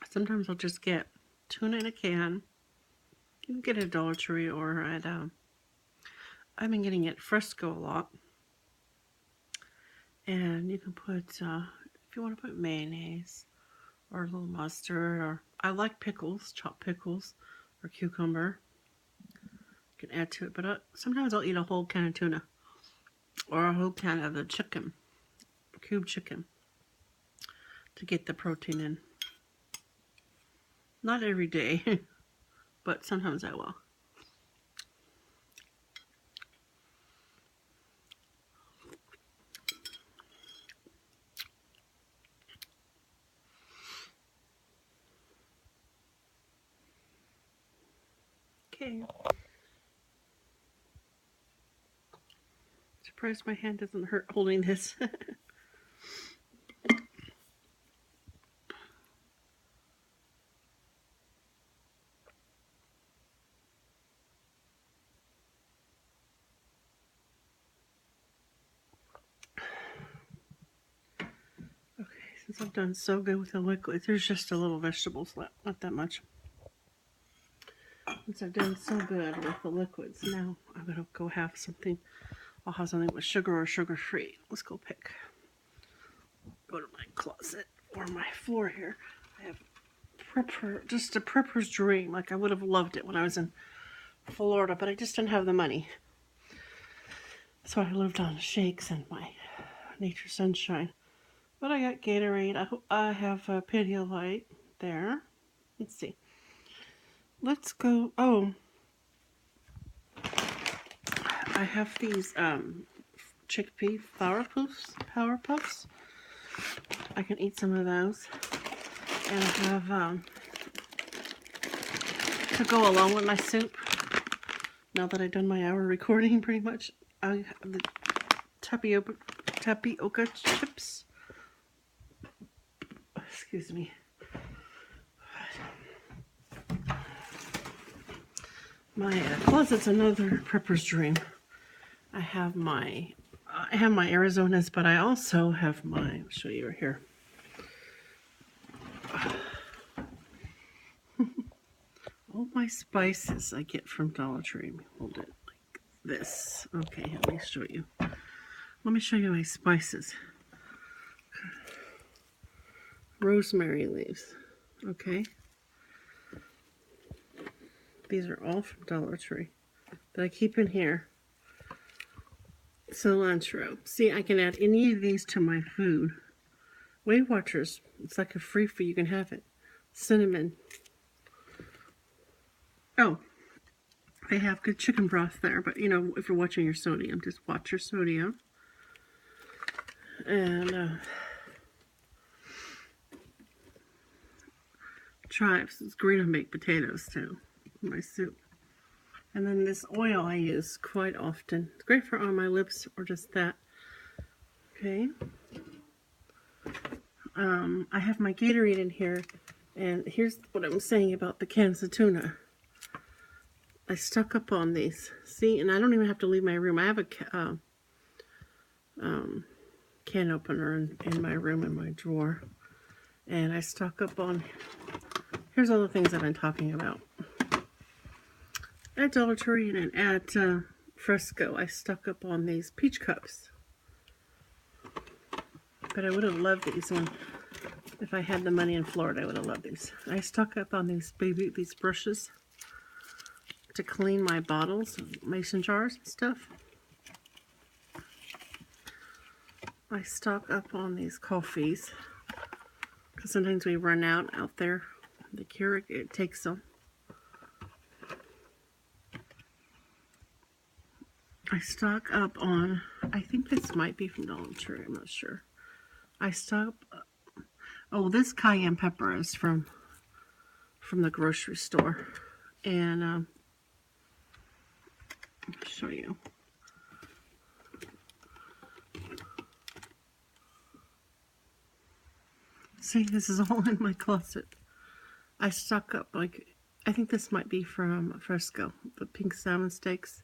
Sometimes I'll just get tuna in a can. You can get it at Dollar Tree or at, I've been getting it at Frisco a lot. And you can put, if you want to put mayonnaise or a little mustard, or I like pickles, chopped pickles or cucumber. You can add to it, but sometimes I'll eat a whole can of tuna or a whole can of the chicken, cube chicken, to get the protein in. Not every day, but sometimes I will. Okay. Surprised my hand doesn't hurt holding this. Okay, since I've done so good with the liquid, there's just a little vegetables left, not that much. Since I've done so good with the liquids, now I'm gonna go have something. I'll have something with sugar or sugar-free. Let's go pick. Go to my closet or my floor here. I have prepper, just a prepper's dream. Like I would have loved it when I was in Florida, but I just didn't have the money. So I lived on shakes and my Nature Sunshine. But I got Gatorade. I have a Pedialyte there. Let's see. Let's go. Oh, I have these chickpea Power Puffs. I can eat some of those. And I have to go along with my soup. Now that I've done my hour recording, pretty much, I have the tapioca chips. Excuse me. My closet's another prepper's dream. I have my Arizonas, but I also have my. I'll show you right here. All my spices I get from Dollar Tree. Hold it like this. Okay, let me show you. Let me show you my spices. Rosemary leaves. Okay. These are all from Dollar Tree that I keep in here. Cilantro. See, I can add any of these to my food. Weight Watchers. It's like a free food. You can have it. Cinnamon. Oh, They have good chicken broth there, but you know, if you're watching your sodium, just watch your sodium. And chives, it's green and baked potatoes too, in my soup. And then this oil I use quite often. It's great for on my lips or just that. Okay. I have my Gatorade in here, and here's what I'm saying about the cans of tuna. I stuck up on these. See, and I don't even have to leave my room. I have a can opener in my room in my drawer, and I stuck up on. Here's all the things that I'm talking about. At Dollar Tree and at Fresco, I stuck up on these peach cups. But I would have loved these when, if I had the money in Florida, I would have loved these. I stuck up on these brushes to clean my bottles, mason jars and stuff. I stock up on these coffees because sometimes we run out there. The Keurig, it takes them. I stock up on, I think this might be from Dollar Tree, I'm not sure. I stock, oh, this cayenne pepper is from the grocery store. And I'll show you. See, this is all in my closet. I stock up, like, I think this might be from Fresco, the pink salmon steaks.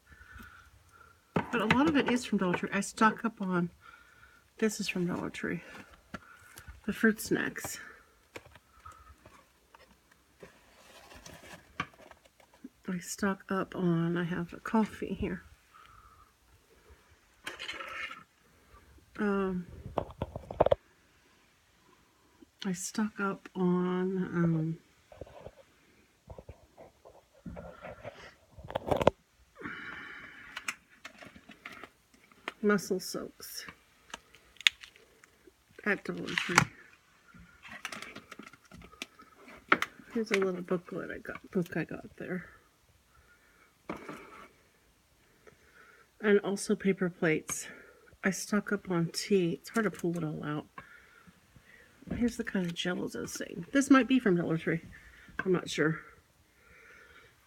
But a lot of it is from Dollar Tree. I stock up on, this is from Dollar Tree, the fruit snacks. I stock up on, I have a coffee here. I stock up on mussel soaks at Dollar Tree. Here's a little booklet I got there. And also paper plates. I stock up on tea. It's hard to pull it all out. Here's the kind of jellos I was saying. This might be from Dollar Tree. I'm not sure.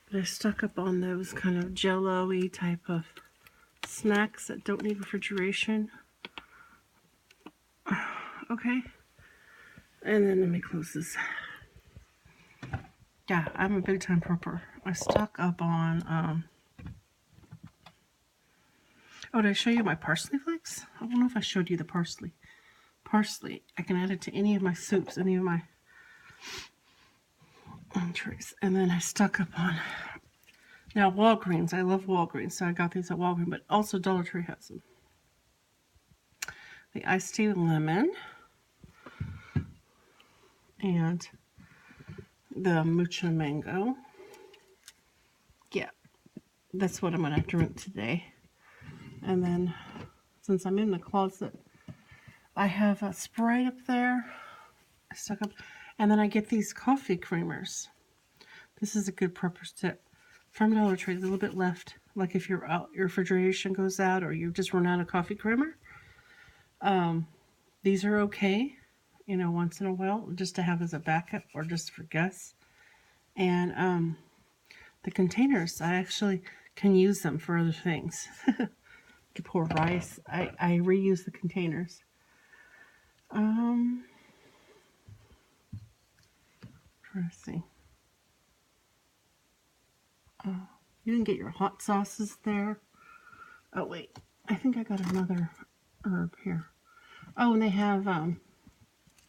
But I stock up on those kind of jello-y type of snacks that don't need refrigeration. Okay. And then let me close this. Yeah, I'm a big time prepper. I stock up on, oh, did I show you my parsley flakes? I don't know if I showed you the parsley. Parsley, I can add it to any of my soups, any of my entrees. And then I stock up on, now Walgreens, I love Walgreens, so I got these at Walgreens, but also Dollar Tree has them. The iced tea lemon and the mucho mango. Yeah, that's what I'm going to drink today. And then, since I'm in the closet, I have a Sprite up there. I stuck up, and then I get these coffee creamers. This is a good purpose tip from Dollar Tree. A little bit left, like if you're out, your refrigeration goes out, or you just run out of coffee creamer. These are okay, you know, once in a while, just to have as a backup or just for guests. And the containers, I actually can use them for other things. To pour rice. I reuse the containers. Trying to see. You can get your hot sauces there. Oh wait, I think I got another herb here. Oh, and they have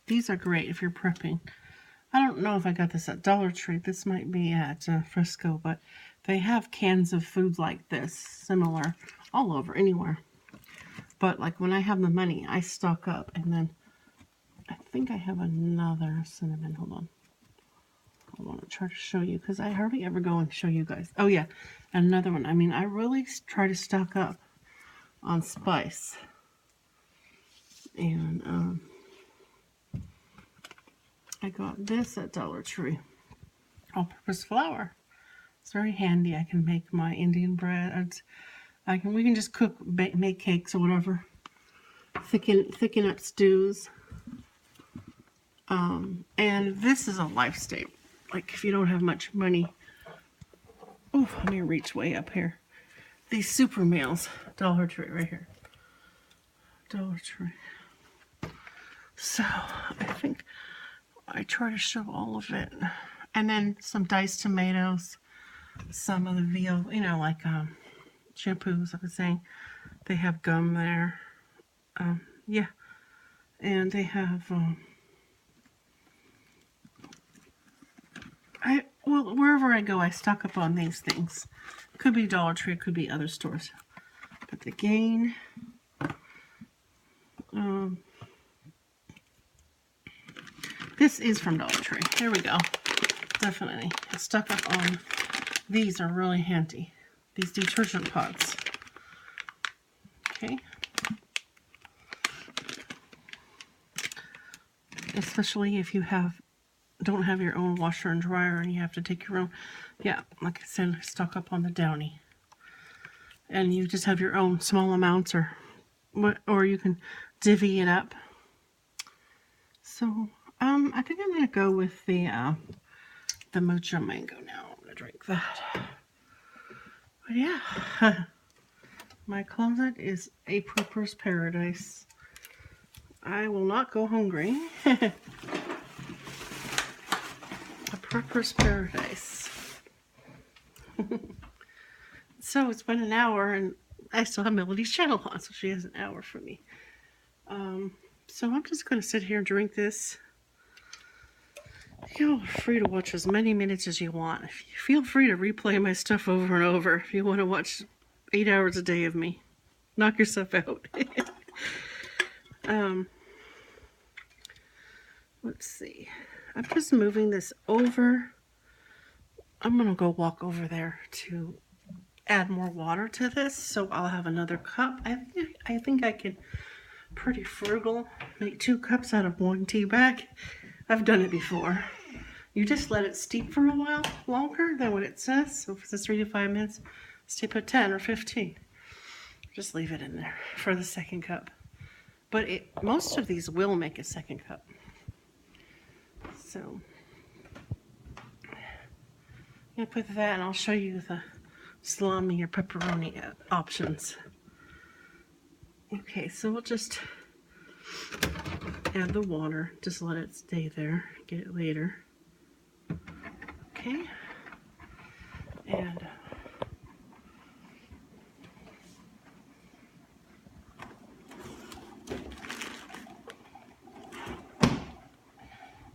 these are great if you're prepping. I don't know if I got this at Dollar Tree. This might be at Fresco, but they have cans of food like this, similar, all over, anywhere. But like when I have the money, I stock up, and then I think I have another cinnamon. Hold on. I want to try to show you because I hardly ever go and show you guys. Oh yeah, another one. I mean, I really try to stock up on spice. And I got this at Dollar Tree. All-purpose flour. It's very handy. I can make my Indian bread. We can just cook, make cakes or whatever. Thicken up stews. And this is a life staple. Like if you don't have much money. Oh, let me reach way up here. These super meals. Dollar Tree right here. Dollar Tree. So I think I try to show all of it. And then some diced tomatoes. Some of the veal, you know, like shampoos, I was saying. They have gum there. Yeah. And they have, well, wherever I go, I stock up on these things. Could be Dollar Tree, could be other stores. But the Gain, this is from Dollar Tree. There we go. Definitely. I stock up on, these are really handy. These detergent pods. Okay. Especially if you don't have your own washer and dryer and you have to take your own. Yeah, like I said, stock up on the Downy. And you just have your own small amounts, or you can divvy it up. So, I think I'm gonna go with the Mucho Mango now. I'm gonna drink that. But yeah, my closet is a prepper's paradise. I will not go hungry. A prepper's paradise. So it's been an hour and I still have Melody's channel on, so she has an hour for me. So I'm just going to sit here and drink this. You're free to watch as many minutes as you want. Feel free to replay my stuff over and over if you want to watch 8 hours a day of me. Knock yourself out. Let's see. I'm just moving this over. I'm going to go walk over there to add more water to this, so I'll have another cup. I think I can, pretty frugal, make 2 cups out of 1 tea bag. I've done it before. You just let it steep for a while longer than what it says. So if it says 3 to 5 minutes, steep at 10 or 15. Just leave it in there for the second cup. But most of these will make a second cup. So I'm going to put that, and I'll show you the salami or pepperoni options. Okay, so we'll just add the water. Just let it stay there. Get it later. Okay. And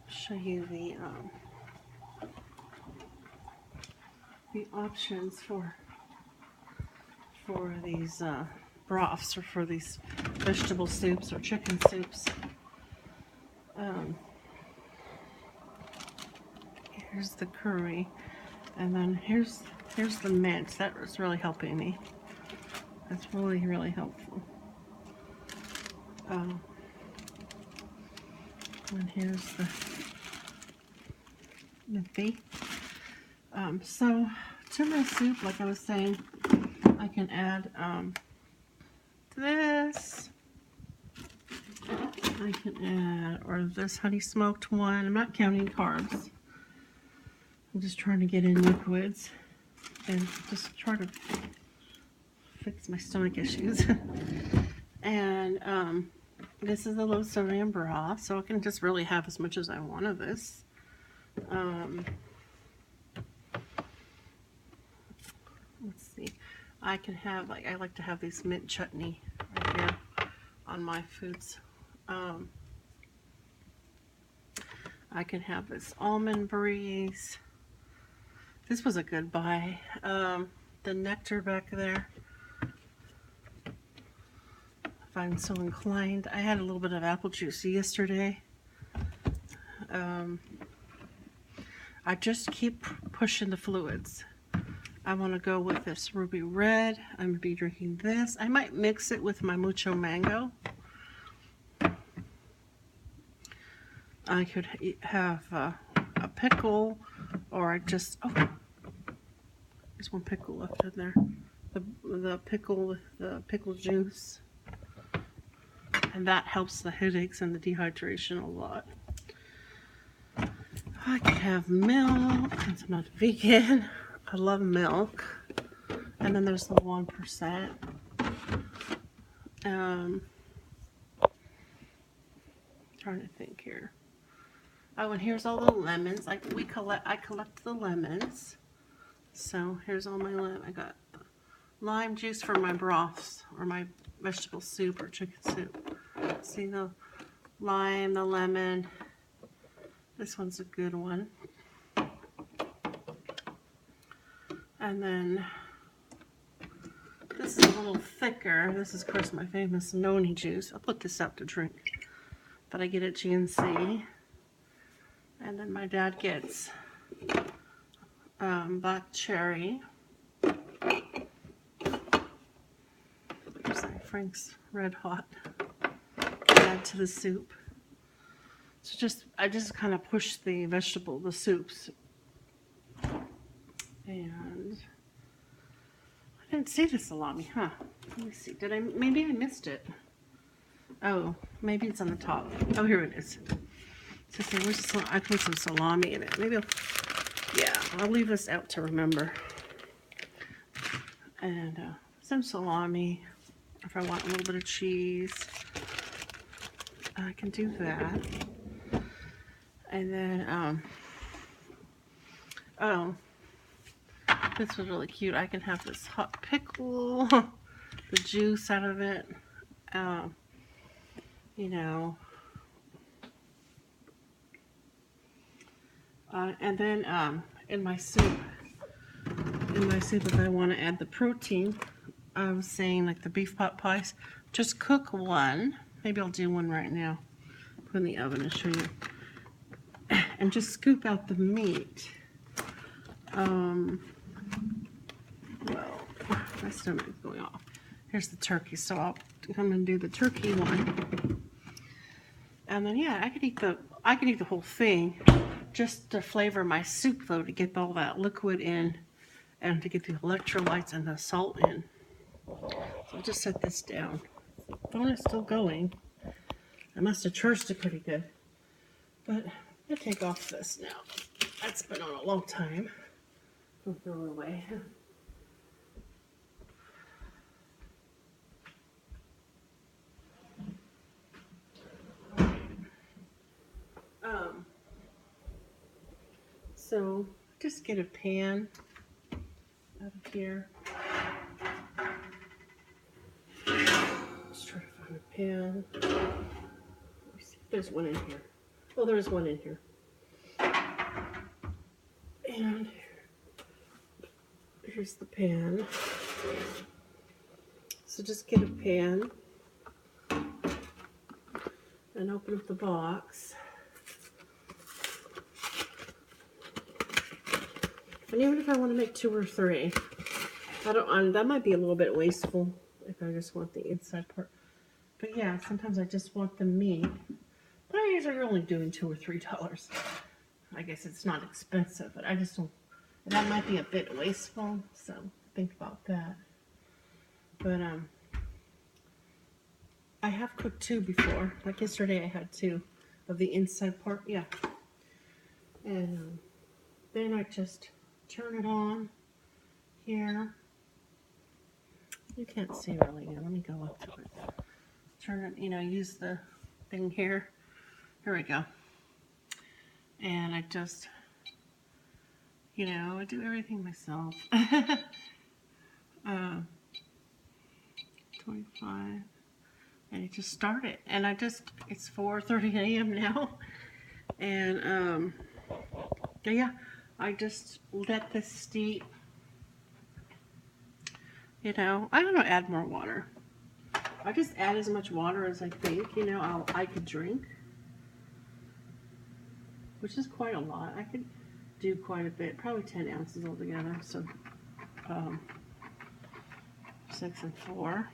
show you the options for these broths, or for these vegetable soups or chicken soups. Here's the curry, and then here's the mint. That was really helping me. That's really, really helpful. And here's the menthy. So to my soup, like I was saying, I can add this. I can add, or this honey smoked one. I'm not counting carbs. I'm just trying to get in liquids and just try to fix my stomach issues. And this is a low sodium broth, so I can just really have as much as I want of this. Let's see. I can have, I like to have these mint chutney right here on my foods. I can have this almond breeze. This was a good buy. The nectar back there, if I'm so inclined. I had a little bit of apple juice yesterday. I just keep pushing the fluids. I want to go with this ruby red. I'm going to be drinking this. I might mix it with my Mucho Mango. I could have a pickle, or I just, There's one pickle left in there. The pickle with the pickle juice. And that helps the headaches and the dehydration a lot. I could have milk, since I'm not vegan. I love milk. And then there's the 1%. Trying to think here. Oh, and here's all the lemons. I collect the lemons. So here's all my lemon. I got lime juice for my broths or my vegetable soup or chicken soup. See the lime, the lemon. This one's a good one. And then this is a little thicker. This is, of course, my famous noni juice. I'll put this out to drink. But I get at GNC. And then my dad gets black cherry. Here's like Frank's Red Hot. Add to the soup. So I just kind of push the soups. And I didn't see the salami, huh? Let me see. Maybe I missed it. Oh, maybe it's on the top. Oh, here it is. So I put some salami in it. Maybe I'll leave this out to remember. And some salami. If I want a little bit of cheese, I can do that. And then, oh, this was really cute. I can have this hot pickle, the juice out of it, you know. And then in my soup, if I want to add the protein, I was saying like the beef pot pies, just cook one. Maybe I'll do one right now. Put in the oven and show you. And just scoop out the meat. Well, my stomach is going off. Here's the turkey, so I'm gonna do the turkey one. And then yeah, I could eat the whole thing, just to flavor my soup though, to get all that liquid in, and to get the electrolytes and the salt in. So I'll just set this down. Phone is still going. I must have charged it pretty good, but I'll take off this now. That's been on a long time. I'll throw it away. So just get a pan out of here. Let's try to find a pan. Let me see if there's one in here. Oh, there's one in here. And here's the pan. So just get a pan and open up the box. And even if I want to make 2 or 3, that might be a little bit wasteful if I just want the inside part. But yeah, sometimes I just want the meat. But I usually only doing $2 or $3. I guess it's not expensive, but I just don't. That might be a bit wasteful, so think about that. But I have cooked 2 before. Like yesterday, I had 2 of the inside part. Yeah, and then I just turn it on here. You can't see really good. Let me go up to it. Turn it, use the thing here. Here we go. And I just, I do everything myself. 25. And it just started. And it's 4:30 a.m. now. And, yeah. I just let this steep, I don't know, add more water. I just add as much water as I think, I could drink, which is quite a lot. I could do quite a bit, probably 10 ounces altogether, so 6 and 4.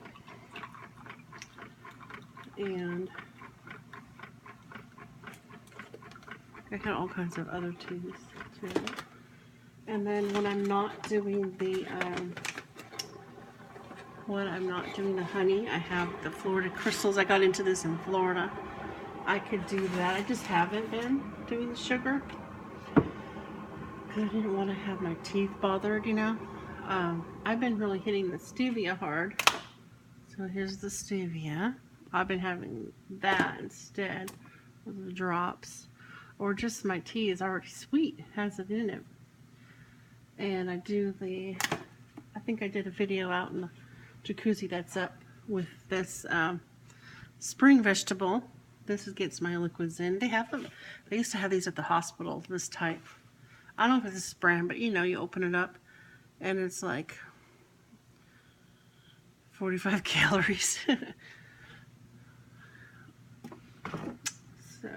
And I got all kinds of other teas too. And then when I'm not doing the honey, I have the Florida crystals. I got into this in Florida. I could do that. I just haven't been doing the sugar because I didn't want to have my teeth bothered, you know. I've been really hitting the stevia hard. So here's the stevia. I've been having that instead of the drops. Or just my tea is already sweet, has it in it. And I think I did a video out in the jacuzzi that's up with this spring vegetable. This gets my liquids in. They have them. They used to have these at the hospital, this type. I don't know if it's this brand, but you know, you open it up and it's like 45 calories. So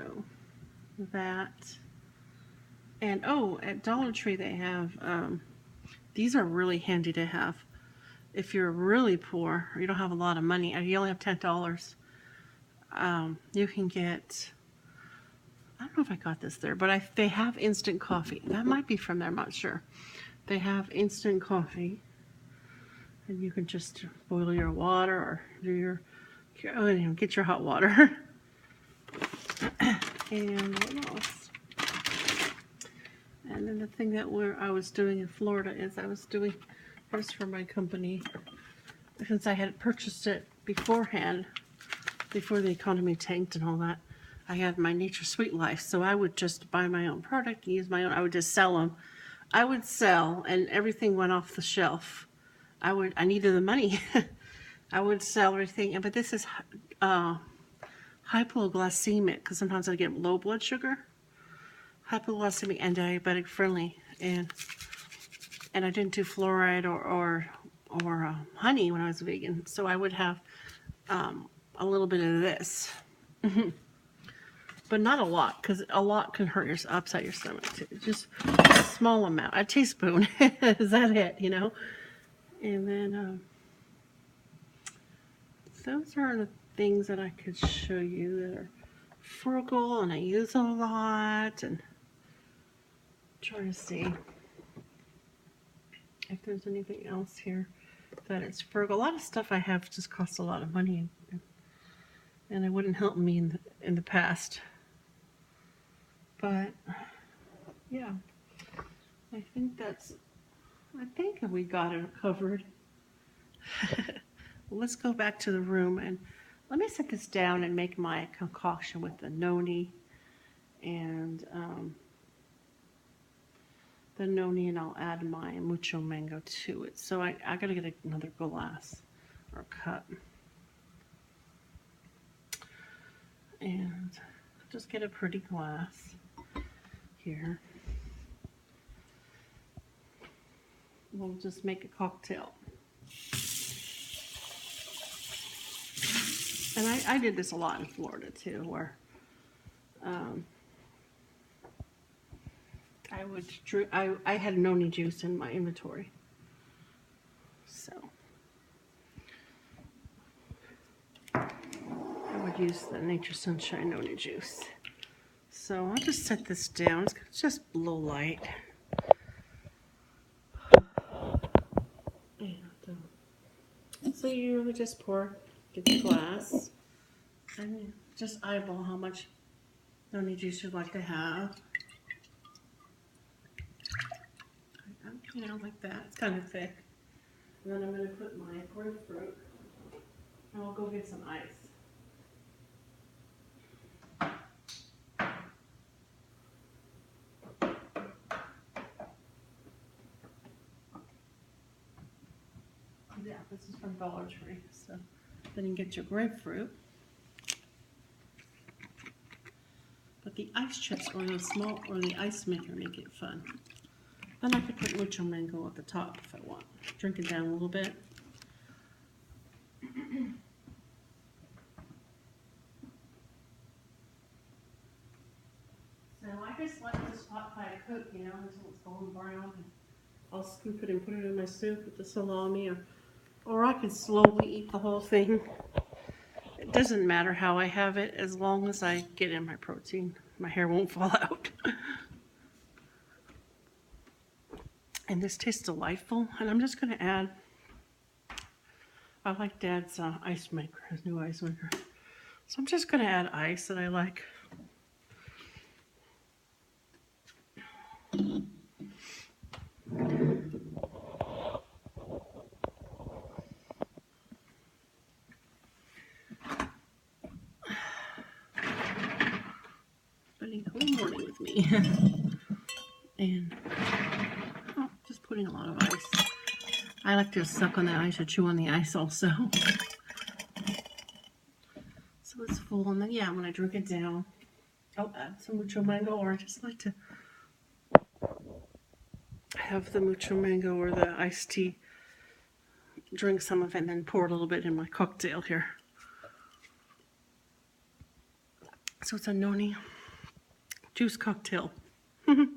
that. And oh, at Dollar Tree they have, these are really handy to have. If you're really poor, or you don't have a lot of money, and you only have $10, you can get, I don't know if I got this there, but they have instant coffee. That might be from there, I'm not sure. They have instant coffee, and you can just boil your water or do get your hot water. And what else? And then the thing that I was doing in Florida is I was doing this for my company, since I had purchased it beforehand, before the economy tanked and all that. I had my Nature Sweet Life, so I would just buy my own product and use my own. I would just sell them. I would sell, and everything went off the shelf. I needed the money. I would sell everything, but this is hypoglycemic, because sometimes I get low blood sugar. Hypoglycemic and diabetic friendly, and I didn't do fluoride or honey when I was vegan, so I would have a little bit of this, but not a lot, because a lot can hurt upset your stomach too. Just a small amount, a teaspoon. Is that it? You know, and then those are the things that I could show you that are frugal, and I use a lot, and trying to see if there's anything else here that it's frugal. A lot of stuff I have just costs a lot of money, and it wouldn't help me in the past. But yeah, I think we got it covered. Well, let's go back to the room and let me set this down and make my concoction with the noni and I'll add my mucho mango to it. So I gotta get another glass or cup. And just get a pretty glass here. We'll just make a cocktail. And I did this a lot in Florida too, where I would drink, I had noni juice in my inventory. So I would use the Nature Sunshine noni juice. So I'll just set this down. It's just low light. And so you would just get the glass and just eyeball how much noni juice you'd like to have. You know, like that. It's kind of thick. And then I'm going to put my grapefruit, and I'll go get some ice. Yeah, this is from Dollar Tree. So then you get your grapefruit. But the ice chips or the ice maker make it fun. Then I could put mucho mango at the top if I want. Drink it down a little bit. So I just let this pot pie cook, you know, until it's golden brown. And I'll scoop it and put it in my soup with the salami, or I can slowly eat the whole thing. It doesn't matter how I have it, as long as I get in my protein. My hair won't fall out. And this tastes delightful. And I'm just going to add, I like Dad's ice maker, his new ice maker. So I'm just going to add ice that I like. Spending the whole morning with me. And just putting a lot of ice. I like to suck on the ice or chew on the ice also. So it's full, and then yeah, when I drink it down, I'll add some mucho mango, or I just like to have the mucho mango or the iced tea, drink some of it, and then pour a little bit in my cocktail here. So it's a noni juice cocktail. It's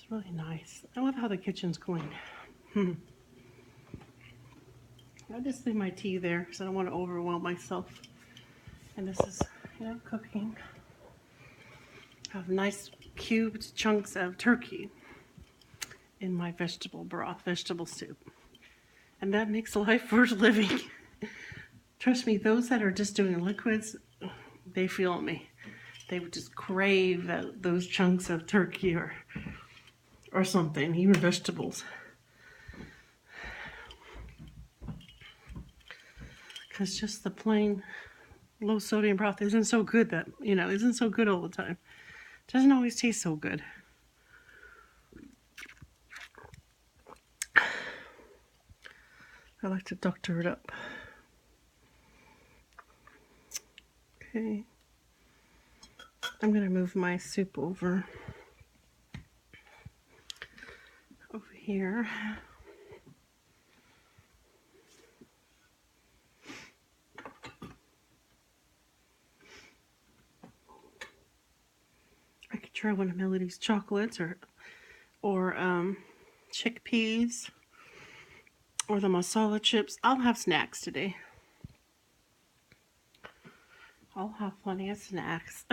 really nice. I love how the kitchen's clean. I just leave my tea there because I don't want to overwhelm myself. And this is, cooking. I have nice cubed chunks of turkey in my vegetable broth, vegetable soup. And that makes life worth living. Trust me, those that are just doing liquids, they feel me. They would just crave those chunks of turkey or something, even vegetables. Because just the plain low sodium broth isn't so good isn't so good all the time. It doesn't always taste so good. I like to doctor it up. Okay. I'm going to move my soup over here. I could try one of Melody's chocolates or chickpeas or the masala chips. I'll have snacks today. I'll have plenty of snacks.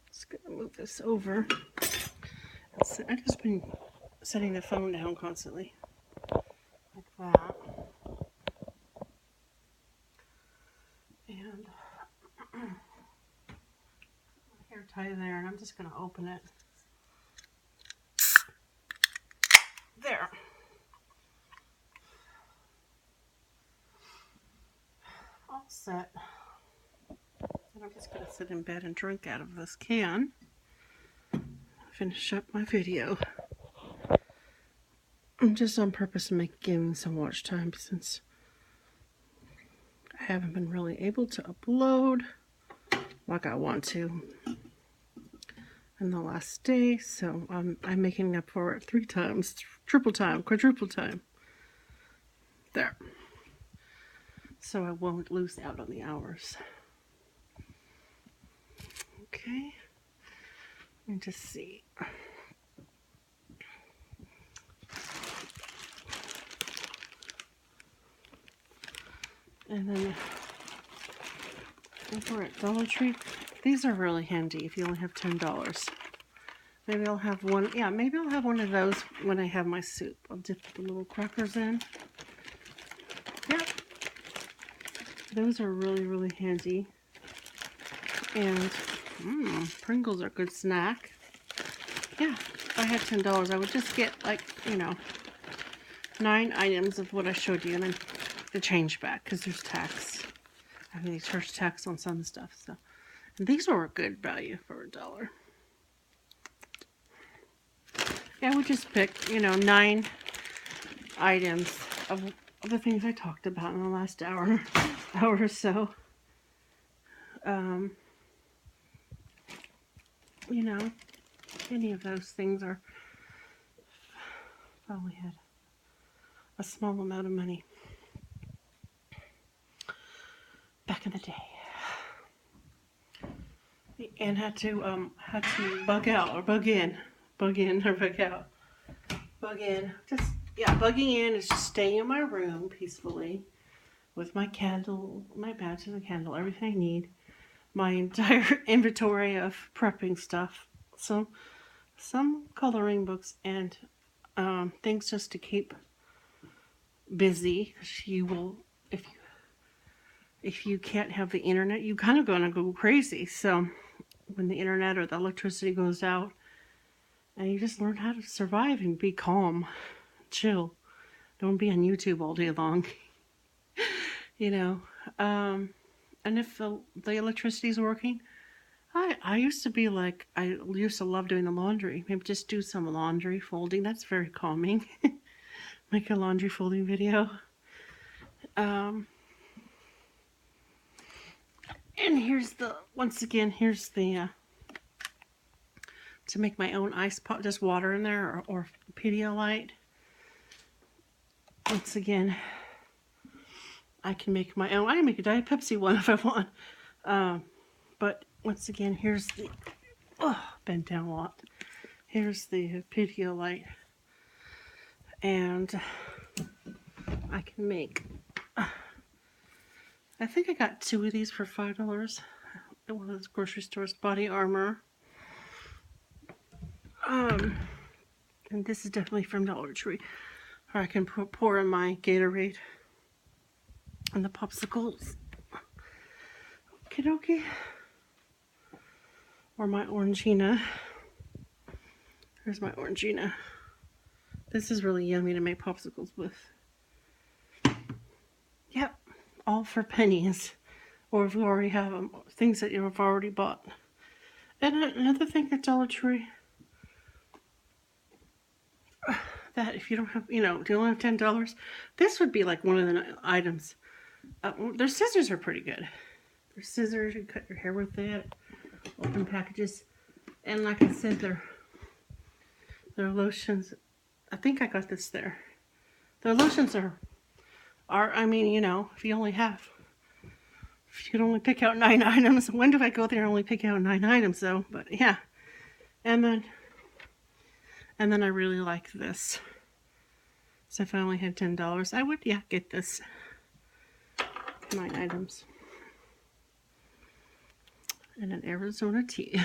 Just gonna move this over. I've just been setting the phone down constantly, like that. And my hair tie there, and I'm just gonna open it. There. All set. And I'm just going to sit in bed and drink out of this can. Finish up my video. I'm just on purpose giving some watch time since I haven't been really able to upload like I want to in the last day. So I'm making up for it 3 times, triple time, quadruple time. There. So I won't lose out on the hours. Okay. Let me just see. And then over at Dollar Tree, these are really handy if you only have $10. Maybe I'll have one. Yeah, maybe I'll have one of those when I have my soup. I'll dip the little crackers in. Yep. Those are really, really handy. And Pringles are a good snack. Yeah, if I had $10, I would just get 9 items of what I showed you, and then the change back because there's tax. I mean, they charge tax on some stuff. So, and these are a good value for $1. Yeah, I would just pick 9 items of the things I talked about in the last hour or so. Any of those things are probably had a small amount of money back in the day. And had to bug out or bug in or bug out. Bug in. Bugging in is just staying in my room peacefully with my candle, my batch and a candle, everything I need, my entire inventory of prepping stuff, some coloring books, and things just to keep busy. You will, if you can't have the internet, you kind of gonna go crazy. So when the internet or the electricity goes out, and you just learn how to survive and be calm, chill. Don't be on YouTube all day long. You know. And if the electricity's working, I used to be like, I used to love doing the laundry. Maybe just do some laundry folding. That's very calming. Make a laundry folding video. And here's once again, here's the, to make my own ice pop, just water in there or Pedialyte. Once again, I can make my own. I can make a Diet Pepsi one if I want. But once again, here's the, bent down a lot. Here's the Pedialyte. And I can make, I think I got 2 of these for $5 at one of those grocery stores. Body Armor. And this is definitely from Dollar Tree. Or I can pour in my Gatorade and the popsicles. Okie dokie. Or my Orangina. Here's my Orangina. This is really yummy to make popsicles with. Yep, all for pennies. Or if you already have them, things that you've already bought. And another thing at Dollar Tree, that if you don't have, you only have $10, this would be like one of the items. Their scissors are pretty good. Their scissors, you can cut your hair with it. Open packages. And like I said, their lotions, I think I got this there. Their lotions are I mean, if you could only pick out 9 items. When do I go there and only pick out 9 items though? But yeah. And then I really like this. So if I only had $10, I would, get this. 9 items. And an Arizona tea.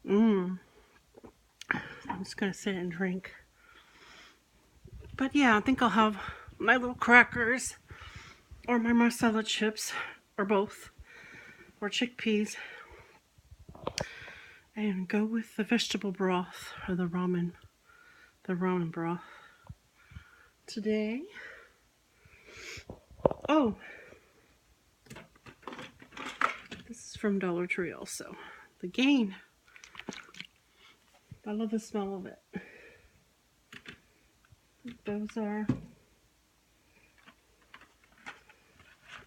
I'm just going to sit and drink. But yeah, I think I'll have my little crackers or my Marsala chips or both or chickpeas and go with the vegetable broth or the ramen broth today. Oh, this is from Dollar Tree also. The Gain. I love the smell of it. Those are,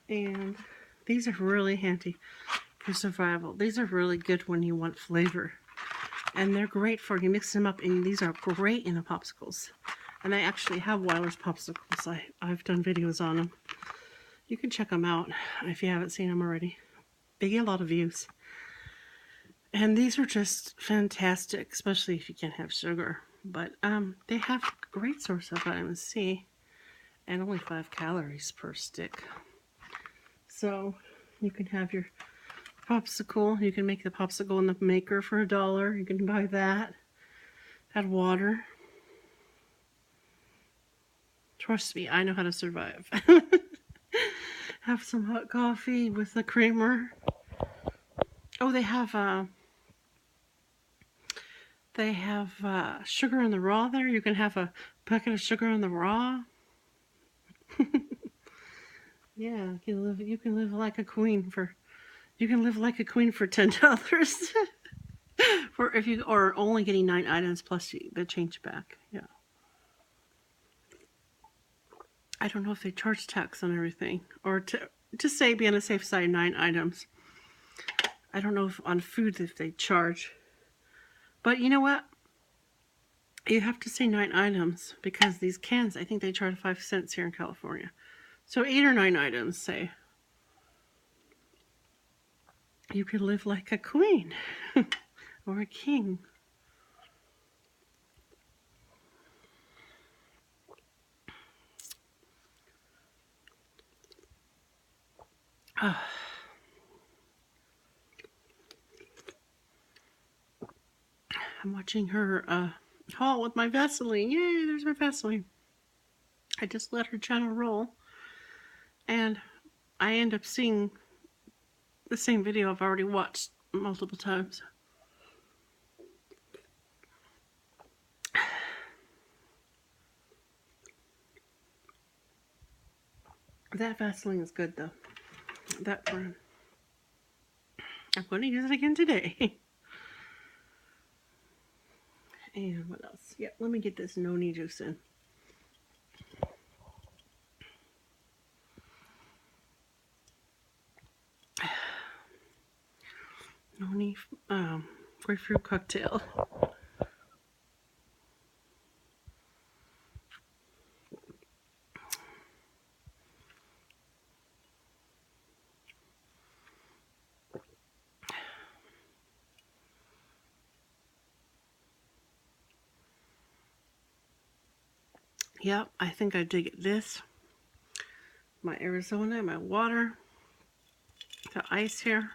and these are really handy for survival. These are really good when you want flavor, and they're great for, you mix them up, and these are great in the popsicles. And I actually have Weiler's popsicles. I've done videos on them. You can check them out if you haven't seen them already. They get a lot of views. And these are just fantastic, especially if you can't have sugar. But they have great source of vitamin C and only 5 calories per stick. So you can have your popsicle. You can make the popsicle in the maker for $1. You can buy that. Add water. Trust me, I know how to survive. Have some hot coffee with the creamer. Oh, they have sugar in the raw there. You can have a packet of sugar in the raw. Yeah, you can live like a queen for $10. For if you are only getting 9 items plus the change back. Yeah. I don't know if they charge tax on everything, or to say be on the safe side, 9 items. I don't know if on food if they charge. But you know what? You have to say 9 items because these cans, I think they charge 5 cents here in California. So 8 or 9 items, say. You could live like a queen or a king. I'm watching her haul with my Vaseline. Yay, there's my Vaseline. I just let her channel roll, and I end up seeing the same video I've already watched multiple times. That Vaseline is good though. That brand. I'm going to use it again today. And what else? Yeah, let me get this noni juice in. Noni grapefruit cocktail. Yep, I think I did get this. My Arizona, my water, the ice here.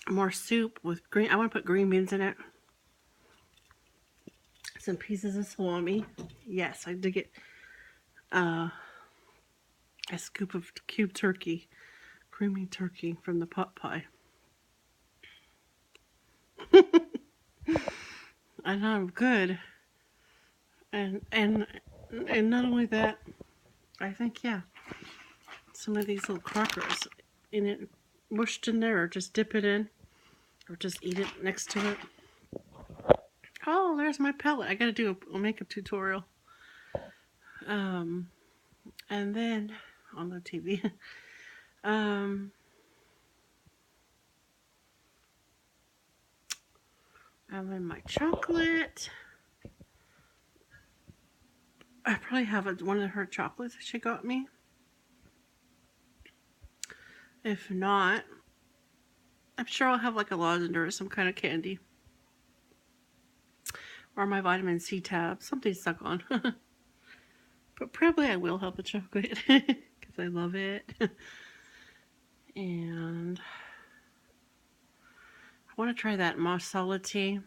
More soup with green. I want to put green beans in it. Some pieces of salami. Yes, I did get a scoop of cube turkey, creamy turkey from the pot pie. I know, good. And not only that, I think some of these little crackers in it, mushed in there, or just dip it in, or just eat it next to it. Oh, there's my pellet. I gotta do a makeup tutorial. And then on the TV. And then my chocolate. I probably have one of her chocolates that she got me. If not, I'm sure I'll have like a lozenge or some kind of candy. Or my vitamin C tab. Something stuck on. But probably I will have the chocolate. Because I love it. And I want to try that masala tea.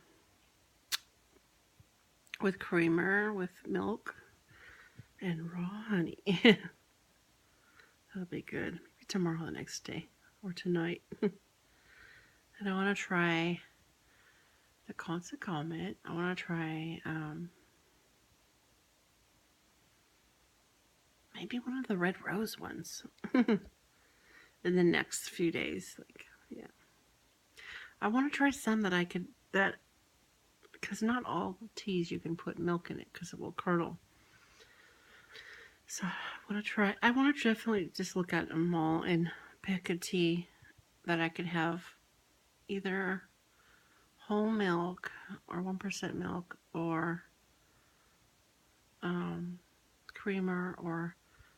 With creamer, with milk. And raw honey. That'll be good. Maybe tomorrow or the next day. Or tonight. And I want to try the Constant Comet. I want to try maybe one of the red rose ones. In the next few days. I want to try some that I could, because not all teas you can put milk in it because it will curdle. So I want to definitely just look at them all and pick a tea that I could have either whole milk or 1% milk or creamer or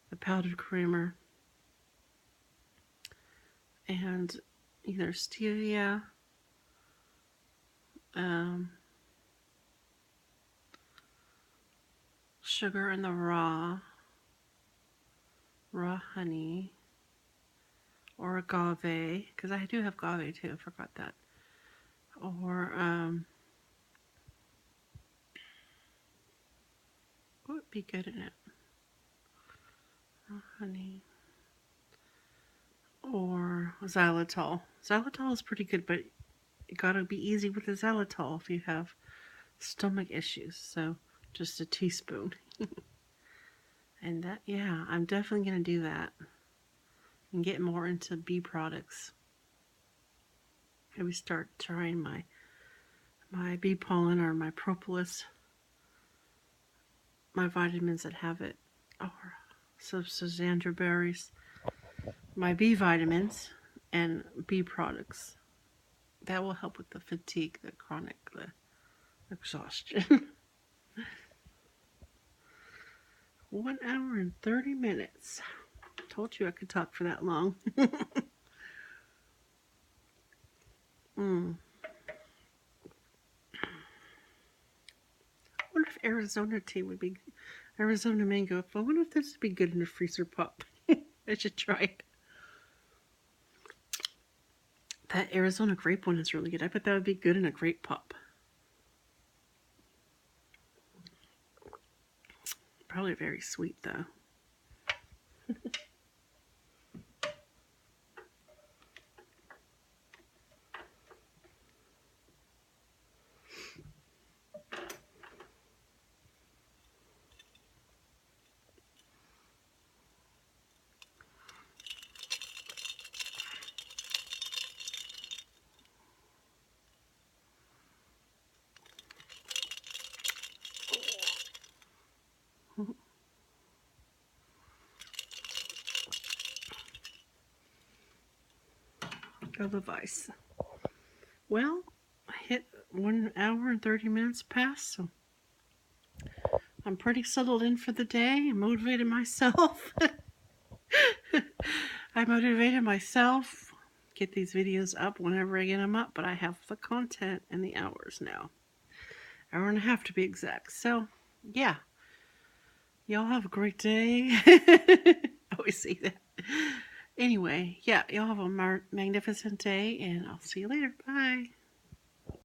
the powdered creamer, and either stevia, sugar in the raw honey, or agave, because I do have agave too, I forgot that, or what would be good in it? Raw honey, or xylitol. Xylitol is pretty good, but you gotta be easy with the xylitol if you have stomach issues. So just a teaspoon. And that, I'm definitely gonna do that and get more into bee products. Maybe start trying my bee pollen or my propolis, my vitamins that have it, or some Sandra berries, my B vitamins and bee products. That will help with the fatigue, the chronic, the exhaustion. 1 hour and 30 minutes. Told you I could talk for that long. I wonder if Arizona tea would be, Arizona mango. I wonder if this would be good in a freezer pop. I should try it. That Arizona grape one is really good. I bet that would be good in a grape pop. Probably very sweet though. Of advice. Well, I hit 1 hour and 30 minutes past, so I'm pretty settled in for the day. I motivated myself. I motivated myself. Get these videos up whenever I get them up, but I have the content and the hours now. Hour and a half to be exact. So, yeah. Y'all have a great day. I always say that. Anyway, yeah, y'all have a magnificent day, and I'll see you later. Bye.